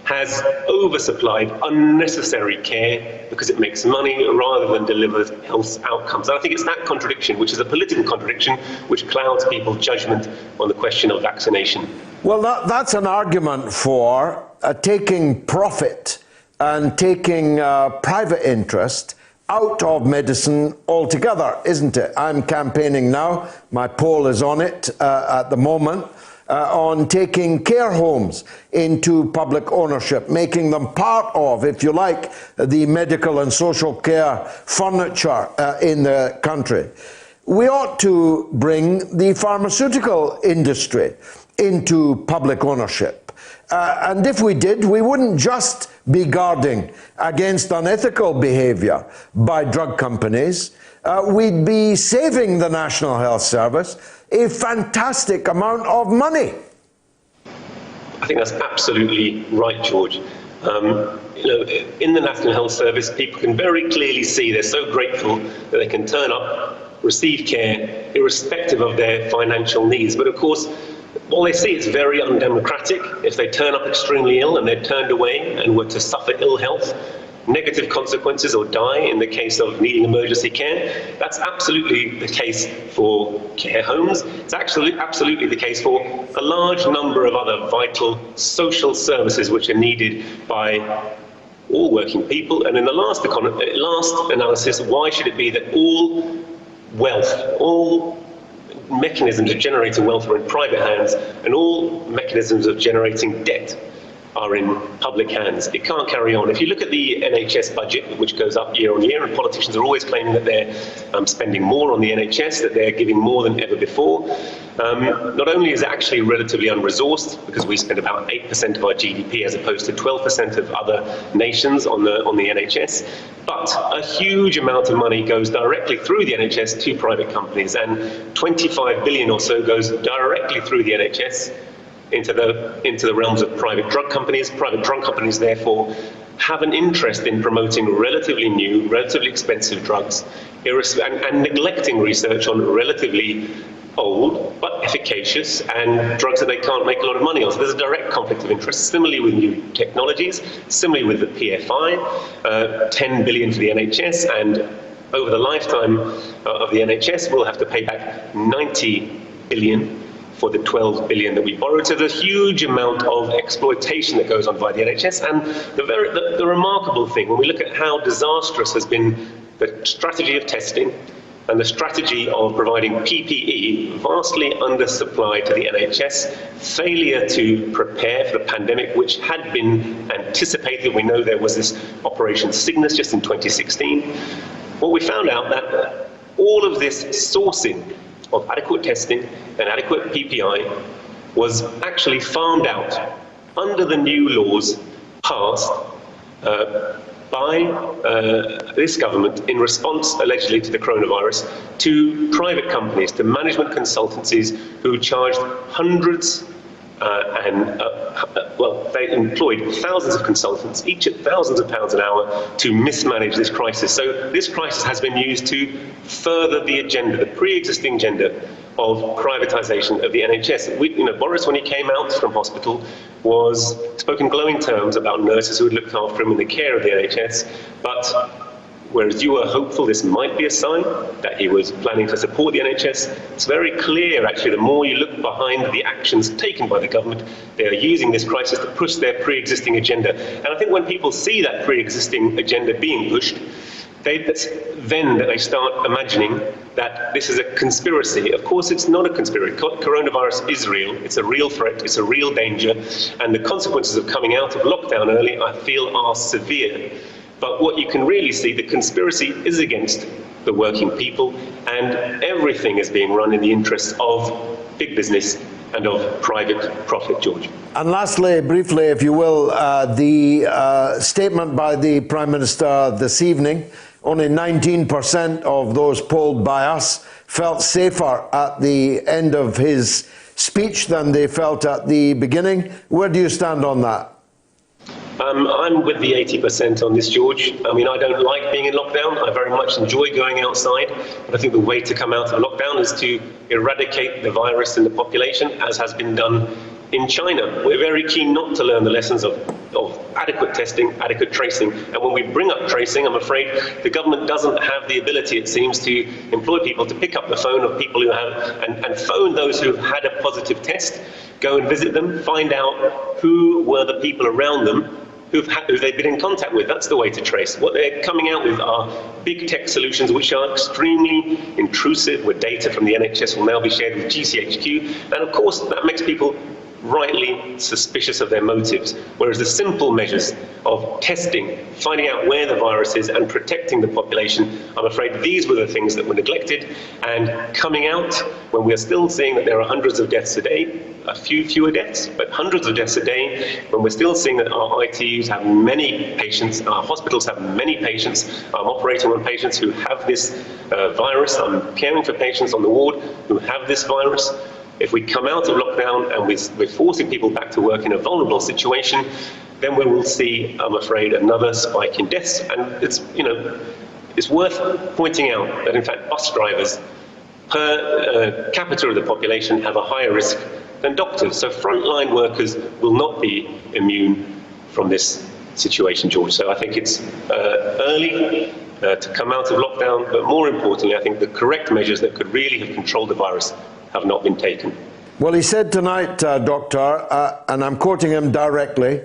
has oversupplied unnecessary care because it makes money rather than delivers health outcomes. And I think it's that contradiction, which is a political contradiction, which clouds people's judgment on the question of vaccination. Well, that's an argument for taking profit and taking private interest out of medicine altogether, isn't it? I'm campaigning now, my poll is on it at the moment, on taking care homes into public ownership, making them part of, if you like, the medical and social care furniture in the country. We ought to bring the pharmaceutical industry into public ownership. And if we did, we wouldn't just be guarding against unethical behaviour by drug companies. We'd be saving the National Health Service a fantastic amount of money. I think that's absolutely right, George. In the National Health Service, people can very clearly see they're so grateful that they can turn up, receive care, irrespective of their financial needs. But of course, all they see is very undemocratic. If they turn up extremely ill and they're turned away and were to suffer ill health, negative consequences, or die in the case of needing emergency care, that's absolutely the case for care homes. It's actually absolutely the case for a large number of other vital social services which are needed by all working people. And in the last analysis, why should it be that all wealth, all mechanisms of generating wealth are in private hands and all mechanisms of generating debt are in public hands? It can't carry on. If you look at the NHS budget, which goes up year on year, and politicians are always claiming that they're spending more on the NHS, that they're giving more than ever before, not only is it actually relatively unresourced, because we spend about 8% of our GDP as opposed to 12% of other nations on the NHS, but a huge amount of money goes directly through the NHS to private companies, and 25 billion or so goes directly through the NHS into the realms of private drug companies. Private drug companies, therefore, have an interest in promoting relatively new, relatively expensive drugs, and neglecting research on relatively old but efficacious and drugs that they can't make a lot of money on. So there's a direct conflict of interest. Similarly with new technologies, similarly with the PFI, 10 billion for the NHS, and over the lifetime of the NHS, we'll have to pay back 90 billion for the 12 billion that we borrowed. So there's a huge amount of exploitation that goes on by the NHS. And the remarkable thing, when we look at how disastrous has been the strategy of testing and the strategy of providing PPE, vastly undersupplied to the NHS, failure to prepare for the pandemic, which had been anticipated. We know there was this Operation Cygnus just in 2016. Well, we found out that all of this sourcing of adequate testing and adequate PPI was actually farmed out under the new laws passed by this government in response, allegedly, to the coronavirus, to private companies, to management consultancies who charged hundreds they employed thousands of consultants, each at thousands of pounds an hour, to mismanage this crisis. So this crisis has been used to further the agenda, the pre-existing agenda of privatisation of the NHS. Boris, when he came out from hospital, spoke in glowing terms about nurses who had looked after him in the care of the NHS, but whereas you were hopeful this might be a sign that he was planning to support the NHS, it's very clear, actually, the more you look behind the actions taken by the government, they are using this crisis to push their pre-existing agenda. And I think when people see that pre-existing agenda being pushed, it's then that they start imagining that this is a conspiracy. Of course, it's not a conspiracy. Coronavirus is real. It's a real threat. It's a real danger. And the consequences of coming out of lockdown early, I feel, are severe. But what you can really see, the conspiracy is against the working people, and everything is being run in the interests of big business and of private profit, George. And lastly, briefly, if you will, the statement by the Prime Minister this evening, only 19% of those polled by us felt safer at the end of his speech than they felt at the beginning. Where do you stand on that? I'm with the 80% on this, George. I mean, I don't like being in lockdown. I very much enjoy going outside. But I think the way to come out of lockdown is to eradicate the virus in the population, as has been done in China. We're very keen not to learn the lessons of adequate testing, adequate tracing. And when we bring up tracing, I'm afraid the government doesn't have the ability, it seems, to employ people to pick up the phone of people who have, and phone those who've had a positive test, go and visit them, find out who were the people around them who they've been in contact with. That's the way to trace. What they're coming out with are big tech solutions which are extremely intrusive, where data from the NHS will now be shared with GCHQ. And of course, that makes people rightly suspicious of their motives, whereas the simple measures of testing, finding out where the virus is and protecting the population, I'm afraid these were the things that were neglected. And coming out, when we're still seeing that there are hundreds of deaths a day, a few fewer deaths, but hundreds of deaths a day, when we're still seeing that our ITUs have many patients, our hospitals have many patients, I'm operating on patients who have this virus, I'm caring for patients on the ward who have this virus. If we come out of lockdown and we're forcing people back to work in a vulnerable situation, then we will see, I'm afraid, another spike in deaths. And it's worth pointing out that, in fact, bus drivers per capita of the population have a higher risk than doctors. So frontline workers will not be immune from this situation, George. So I think it's early to come out of lockdown, but more importantly, I think the correct measures that could really have controlled the virus have not been taken. Well, he said tonight, Doctor, and I'm quoting him directly,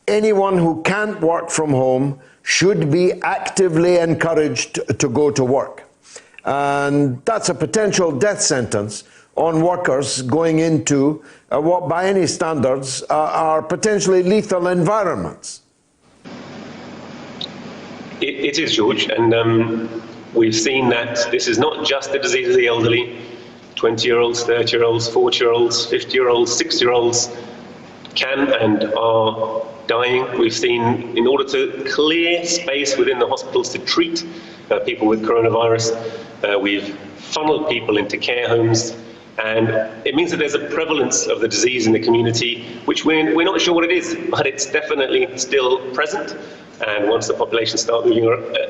anyone who can't work from home should be actively encouraged to go to work. And that's a potential death sentence on workers going into what by any standards are potentially lethal environments. It is, George, and we've seen that this is not just the disease of the elderly. 20-year-olds, 30-year-olds, 40-year-olds, 50-year-olds, 60-year-olds can and are dying. We've seen, in order to clear space within the hospitals to treat people with coronavirus, we've funneled people into care homes, and it means that there's a prevalence of the disease in the community, which we're not sure what it is, but it's definitely still present. And once the population starts moving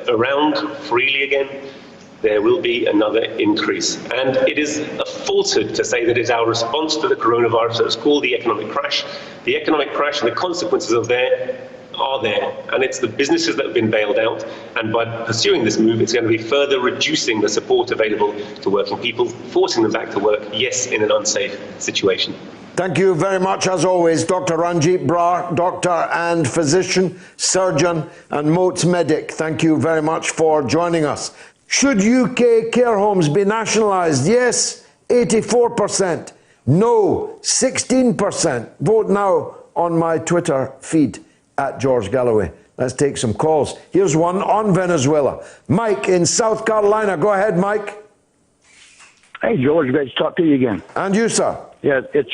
around freely again, there will be another increase. And it is a falsehood to say that it's our response to the coronavirus that is called the economic crash. The economic crash and the consequences of that are there, and it's the businesses that have been bailed out, and by pursuing this move, it's going to be further reducing the support available to working people, forcing them back to work, yes, in an unsafe situation. Thank you very much, as always, Dr. Ranjeet Brar, doctor and physician, surgeon and MOATS medic. Thank you very much for joining us. Should UK care homes be nationalised? Yes, 84%. No, 16%. Vote now on my Twitter feed at George Galloway. Let's take some calls. Here's one on Venezuela. Mike in South Carolina. Go ahead, Mike. Hey, George. Great to talk to you again. And you, sir. Yeah, it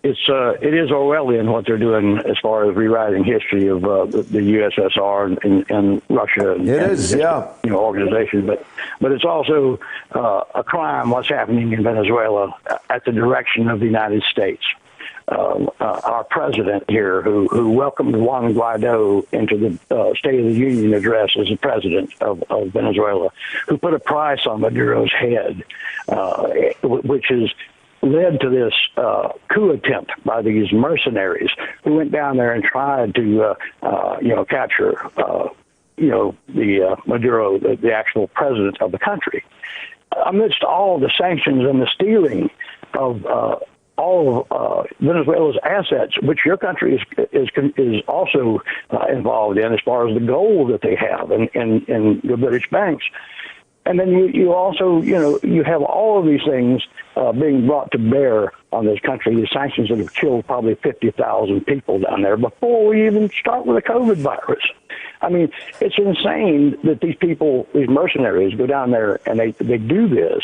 is Orwellian what they're doing as far as rewriting history of the USSR and Russia. And organizations, but it's also a crime what's happening in Venezuela at the direction of the United States. our president here, who welcomed Juan Guaido into the State of the Union address as the president of Venezuela, who put a price on Maduro's head, which has led to this coup attempt by these mercenaries who went down there and tried to, capture, the Maduro, the actual president of the country. Amidst all the sanctions and the stealing of all of Venezuela's assets, which your country is also involved in, as far as the gold that they have in the British banks. And then you also, you have all of these things being brought to bear on this country, these sanctions that have killed probably 50,000 people down there before we even start with the COVID virus. I mean, it's insane that these people, these mercenaries, go down there and they do this.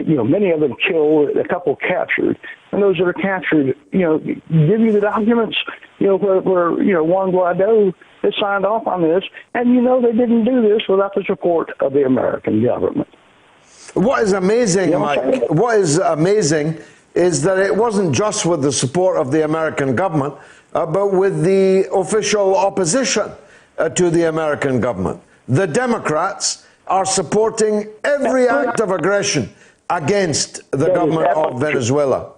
Many of them killed, a couple captured, and those that are captured, give you the documents, where Juan Guaido has signed off on this, and they didn't do this without the support of the American government. What is amazing, Mike, what is amazing is that it wasn't just with the support of the American government, but with the official opposition to the American government. The Democrats are supporting every act of aggression against the government of Venezuela.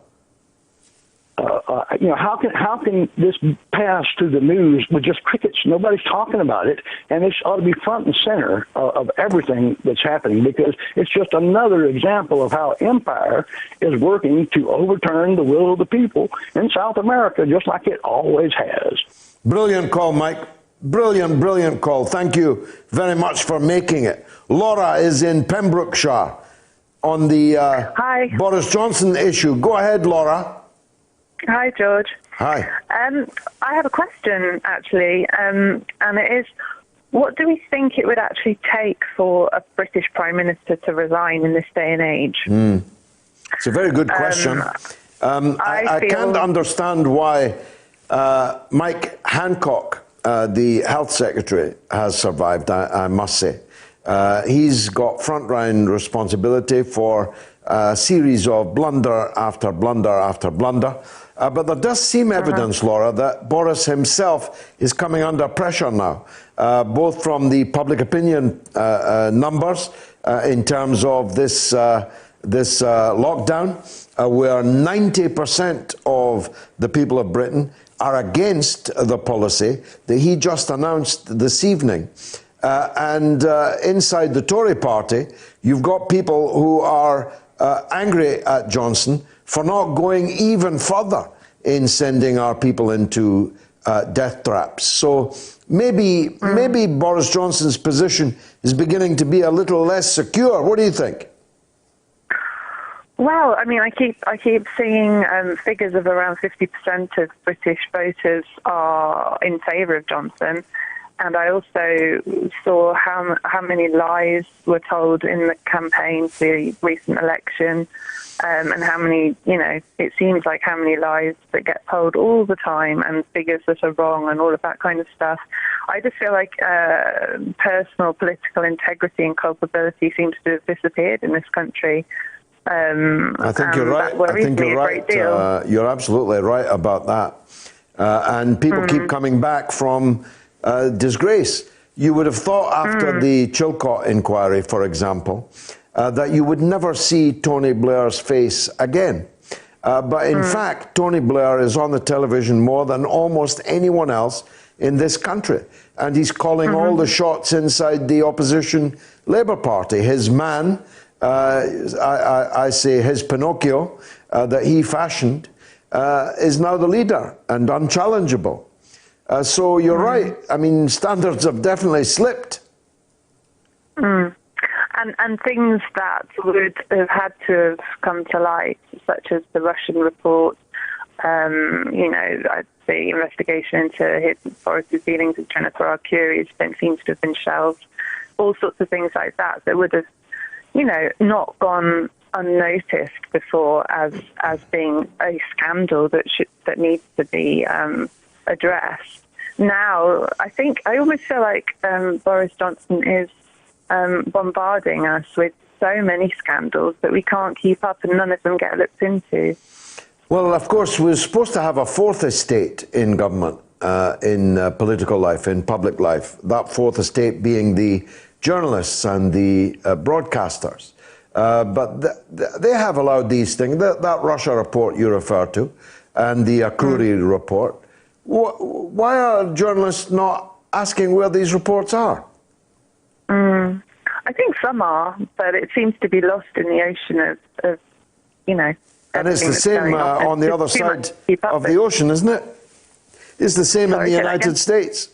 How can this pass through the news with just crickets? Nobody's talking about it, and this ought to be front and center of everything that's happening, because it's just another example of how empire is working to overturn the will of the people in South America, just like it always has. Brilliant call, Mike. Brilliant call. Thank you very much for making it. Laura is in Pembrokeshire on the Boris Johnson issue. Go ahead, Laura. Hi, George. Hi. I have a question, actually, and it is, what do we think it would actually take for a British Prime Minister to resign in this day and age? It's a very good question. I can't understand why Mike Hancock, the Health Secretary, has survived, I must say. He's got front-line responsibility for a series of blunder after blunder after blunder. But there does seem evidence, Laura, that Boris himself is coming under pressure now, both from the public opinion numbers in terms of this lockdown, where 90% of the people of Britain are against the policy that he just announced this evening. And inside the Tory party, you've got people who are angry at Johnson for not going even further in sending our people into death traps. So maybe Boris Johnson's position is beginning to be a little less secure. What do you think? Well, I mean, I keep seeing figures of around 50% of British voters are in favour of Johnson. And I also saw how many lies were told in the campaign for the recent election, and how many, it seems like how many lies that get told all the time, and figures that are wrong and all of that kind of stuff. I just feel like personal political integrity and culpability seems to have disappeared in this country. I think you're right. I think you're right. You're absolutely right about that. And people keep coming back from disgrace. You would have thought after the Chilcot inquiry, for example, that you would never see Tony Blair's face again. But in fact, Tony Blair is on the television more than almost anyone else in this country. And he's calling all the shots inside the opposition Labour Party. His man, I say his Pinocchio, that he fashioned, is now the leader and unchallengeable. So you're right. I mean, standards have definitely slipped. And things that would have had to have come to light, such as the Russian report, the investigation into Boris's dealings with Jennifer Arcuri seems to have been shelved. All sorts of things like that would have, not gone unnoticed before as being a scandal that needs to be addressed. Now, I almost feel like Boris Johnson is bombarding us with so many scandals that we can't keep up, and none of them get looked into. Well, of course, we're supposed to have a fourth estate in government, in political life, in public life. That fourth estate being the journalists and the broadcasters. But they have allowed these things. That Russia report you refer to, and the Akuri report. Why are journalists not asking where these reports are? I think some are, but it seems to be lost in the ocean of you know. And it's the same on the other side of the ocean, isn't it? It's the same in the United States.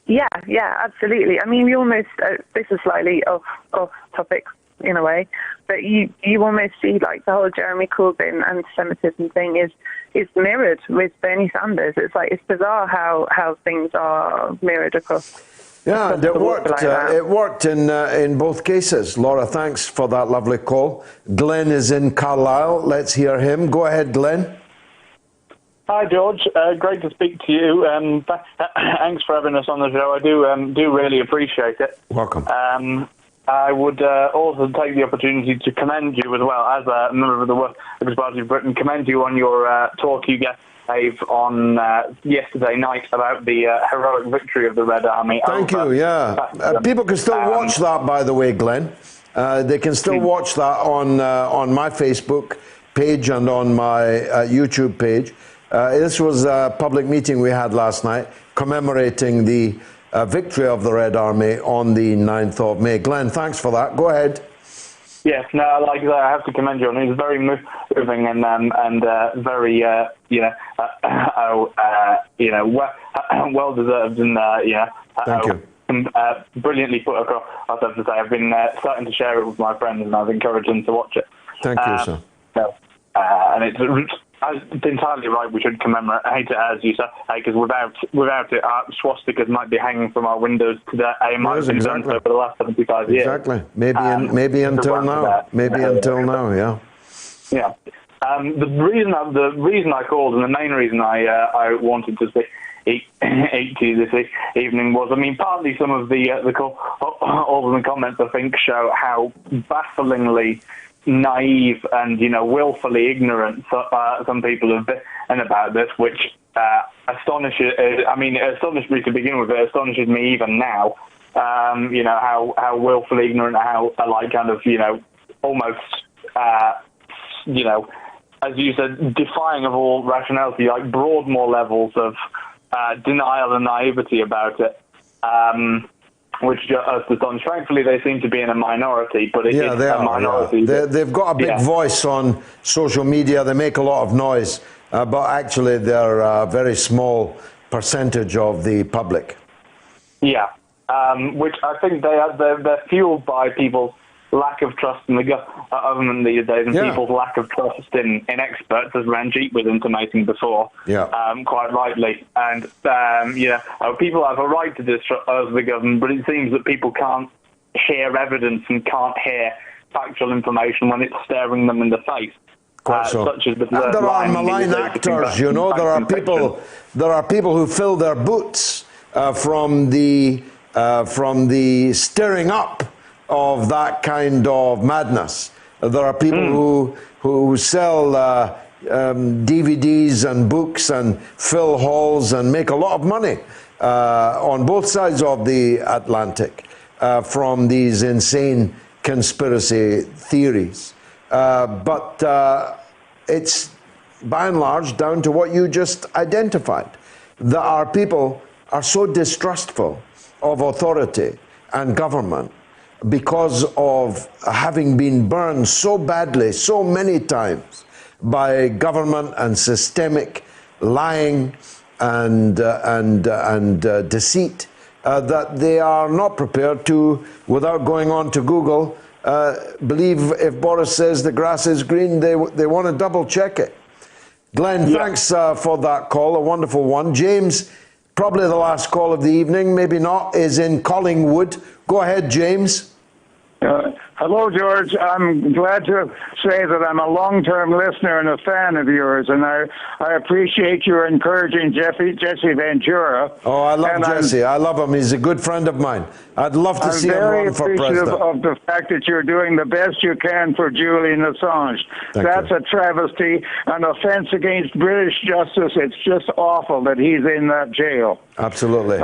Yeah, absolutely. I mean, you almost, this is slightly off topic in a way, but you almost see like the whole Jeremy Corbyn anti-Semitism thing is mirrored with Bernie Sanders. It's like, it's bizarre how things are mirrored across. Yeah, it worked. It worked in both cases. Laura, thanks for that lovely call. Glenn is in Carlisle. Let's hear him. Go ahead, Glenn. Hi, George. Great to speak to you. Thanks for having us on the show. I do really appreciate it. Welcome. I would also take the opportunity to commend you as well, as a member of the Workers' Party of Britain, commend you on your talk you gave on yesterday night about the heroic victory of the Red Army. Thank you, yeah. People can still watch that, by the way, Glenn. They can still watch that on my Facebook page and on my YouTube page. This was a public meeting we had last night commemorating the victory of the Red Army on the 9th of May. Glenn, thanks for that. Go ahead. Yes, no, like that, I have to commend you on it. It's very moving and very, well deserved and, Thank you. Brilliantly put across, I have to say. I've been starting to share it with my friends and I've encouraged them to watch it. Thank you, sir. And it's entirely right. We should commemorate it, as you say, because without it, swastikas might be hanging from our windows today. Might have been done so for the last 75 years. Exactly. Maybe until now. Maybe until now. Yeah. Yeah. The reason I called, and the main reason I wanted to speak to you this evening was, I mean, partly some of all of the comments I think show how bafflingly naive and willfully ignorant some people have been about this, which astonishes. I mean, it astonished me to begin with. It astonishes me even now. How willfully ignorant, how almost as you said, defying of all rationality, like Broadmoor levels of denial and naivety about it. Which just astonishing. Thankfully, they seem to be in a minority, but it is a minority. Yeah. They've got a big voice on social media. They make a lot of noise, but actually they're a very small percentage of the public. Yeah, which I think they're fueled by people's lack of trust in the government these days, and people's lack of trust in experts, as Ranjeet was intimating before, quite rightly. And people have a right to distrust the government, but it seems that people can't hear evidence and can't hear factual information when it's staring them in the face. Such as the and there are malign actors, there are people who fill their boots from the stirring up of that kind of madness. There are people who sell DVDs and books and fill halls and make a lot of money on both sides of the Atlantic from these insane conspiracy theories. But it's by and large down to what you just identified. That our people are so distrustful of authority and government because of having been burned so badly, so many times, by government and systemic lying and deceit, that they are not prepared to, without going on to Google, believe if Boris says the grass is green, they want to double check it. Glenn, thanks for that call, a wonderful one. James, probably the last call of the evening, maybe not, is in Collingwood. Go ahead, James. Hello, George. I'm glad to say that I'm a long-term listener and a fan of yours, and I appreciate your encouraging Jesse Ventura. Oh, I love Jesse. I love him. He's a good friend of mine. I'd love to see him run for president. I'm very appreciative of the fact that you're doing the best you can for Julian Assange. That's a travesty, an offense against British justice. It's just awful that he's in that jail. Absolutely.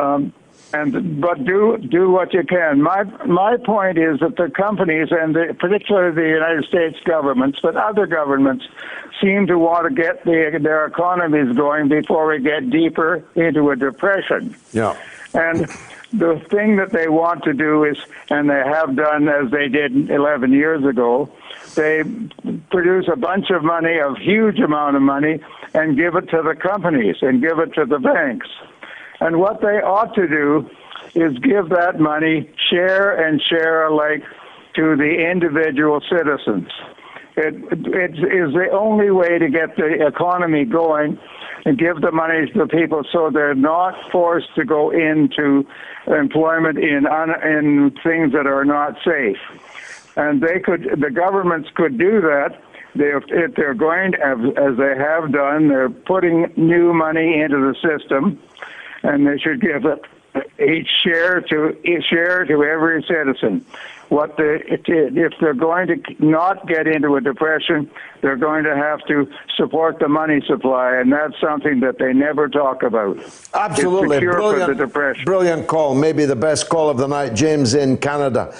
But do what you can. My point is that the companies, and particularly the United States governments, but other governments, seem to want to get their economies going before we get deeper into a depression. Yeah. And the thing that they want to do is, and they have done as they did 11 years ago, they produce a bunch of money, a huge amount of money, and give it to the companies and give it to the banks. And what they ought to do is give that money share alike to the individual citizens. It is the only way to get the economy going and give the money to the people so they're not forced to go into employment in things that are not safe. And the governments could do that. If they're going to, as they have done, they're putting new money into the system. And they should give it each share to every citizen. If they're going to not get into a depression, they're going to have to support the money supply, and that's something that they never talk about. Absolutely. It's the cure for the depression. Brilliant call. Maybe the best call of the night. James in Canada.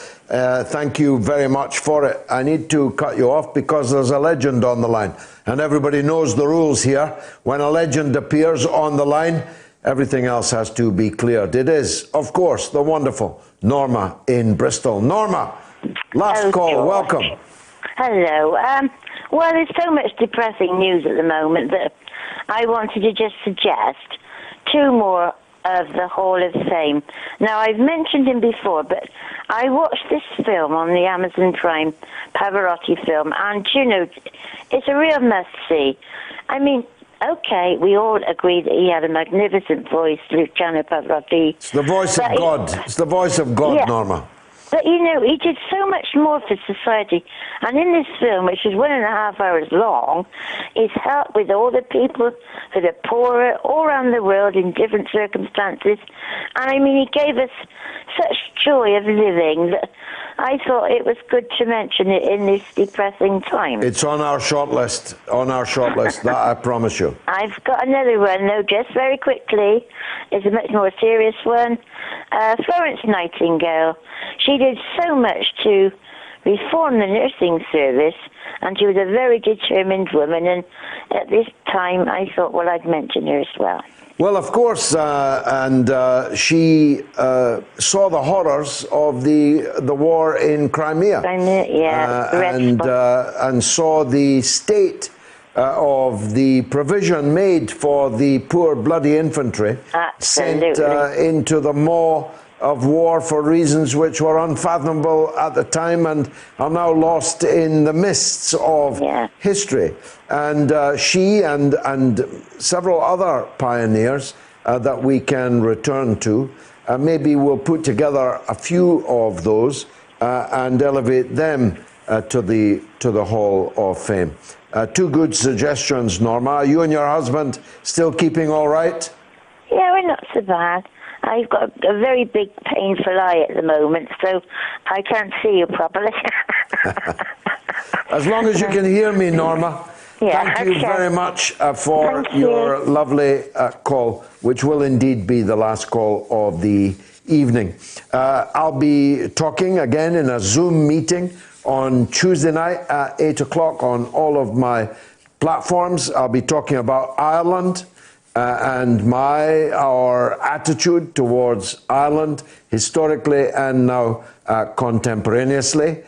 Thank you very much for it. I need to cut you off because there's a legend on the line, and everybody knows the rules here. When a legend appears on the line, everything else has to be cleared. It is, of course, the wonderful Norma in Bristol. Norma, last call. George. Welcome. Hello. Well, there's so much depressing news at the moment that I wanted to just suggest two more of the Hall of Fame. Now, I've mentioned him before, but I watched this film on the Amazon Prime, Pavarotti film, and, you know, it's a real must-see. I mean, okay, we all agree that he had a magnificent voice, Luciano Pavarotti. It's the voice of God. It's the voice of God, yeah. Norma. But, you know, he did so much more for society. And in this film, which is 1.5 hours long, he's helped with all the people for the poorer all around the world in different circumstances. And, I mean, he gave us such joy of living that I thought it was good to mention it in this depressing time. It's on our shortlist, that I promise you. I've got another one, though, just very quickly. It's a much more serious one. Florence Nightingale. She did so much to reform the nursing service, and she was a very determined woman, and at this time I thought, well, I'd mention her as well. Well, of course, she saw the horrors of the war in Crimea. And saw the state of the provision made for the poor bloody infantry sent into the maw of war for reasons which were unfathomable at the time and are now lost in the mists of history. And she and several other pioneers that we can return to, maybe we'll put together a few of those and elevate them to the Hall of Fame. Two good suggestions, Norma. Are you and your husband still keeping all right? Yeah, we're not so bad. I've got a very big painful eye at the moment, so I can't see you properly. As long as you can hear me, Norma. Yeah, Thank you very much for your lovely call, which will indeed be the last call of the evening. I'll be talking again in a Zoom meeting on Tuesday night at 8 o'clock on all of my platforms. I'll be talking about Ireland and our attitude towards Ireland historically and now contemporaneously.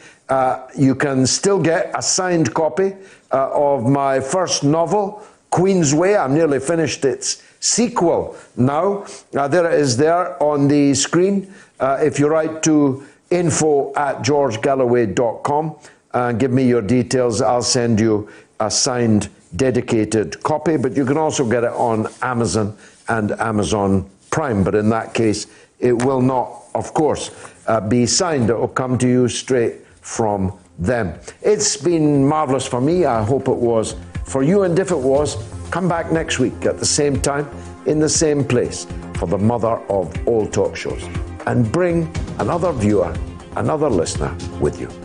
You can still get a signed copy of my first novel, Queensway. I'm nearly finished its sequel now. There it is there on the screen. If you write to info@georgegalloway.com and give me your details, I'll send you a signed dedicated copy, but you can also get it on Amazon and Amazon Prime. But in that case, it will not, of course, be signed. It will come to you straight from them. It's been marvellous for me. I hope it was for you, and if it was, come back next week at the same time in the same place for the mother of all talk shows, and bring another viewer, another listener with you.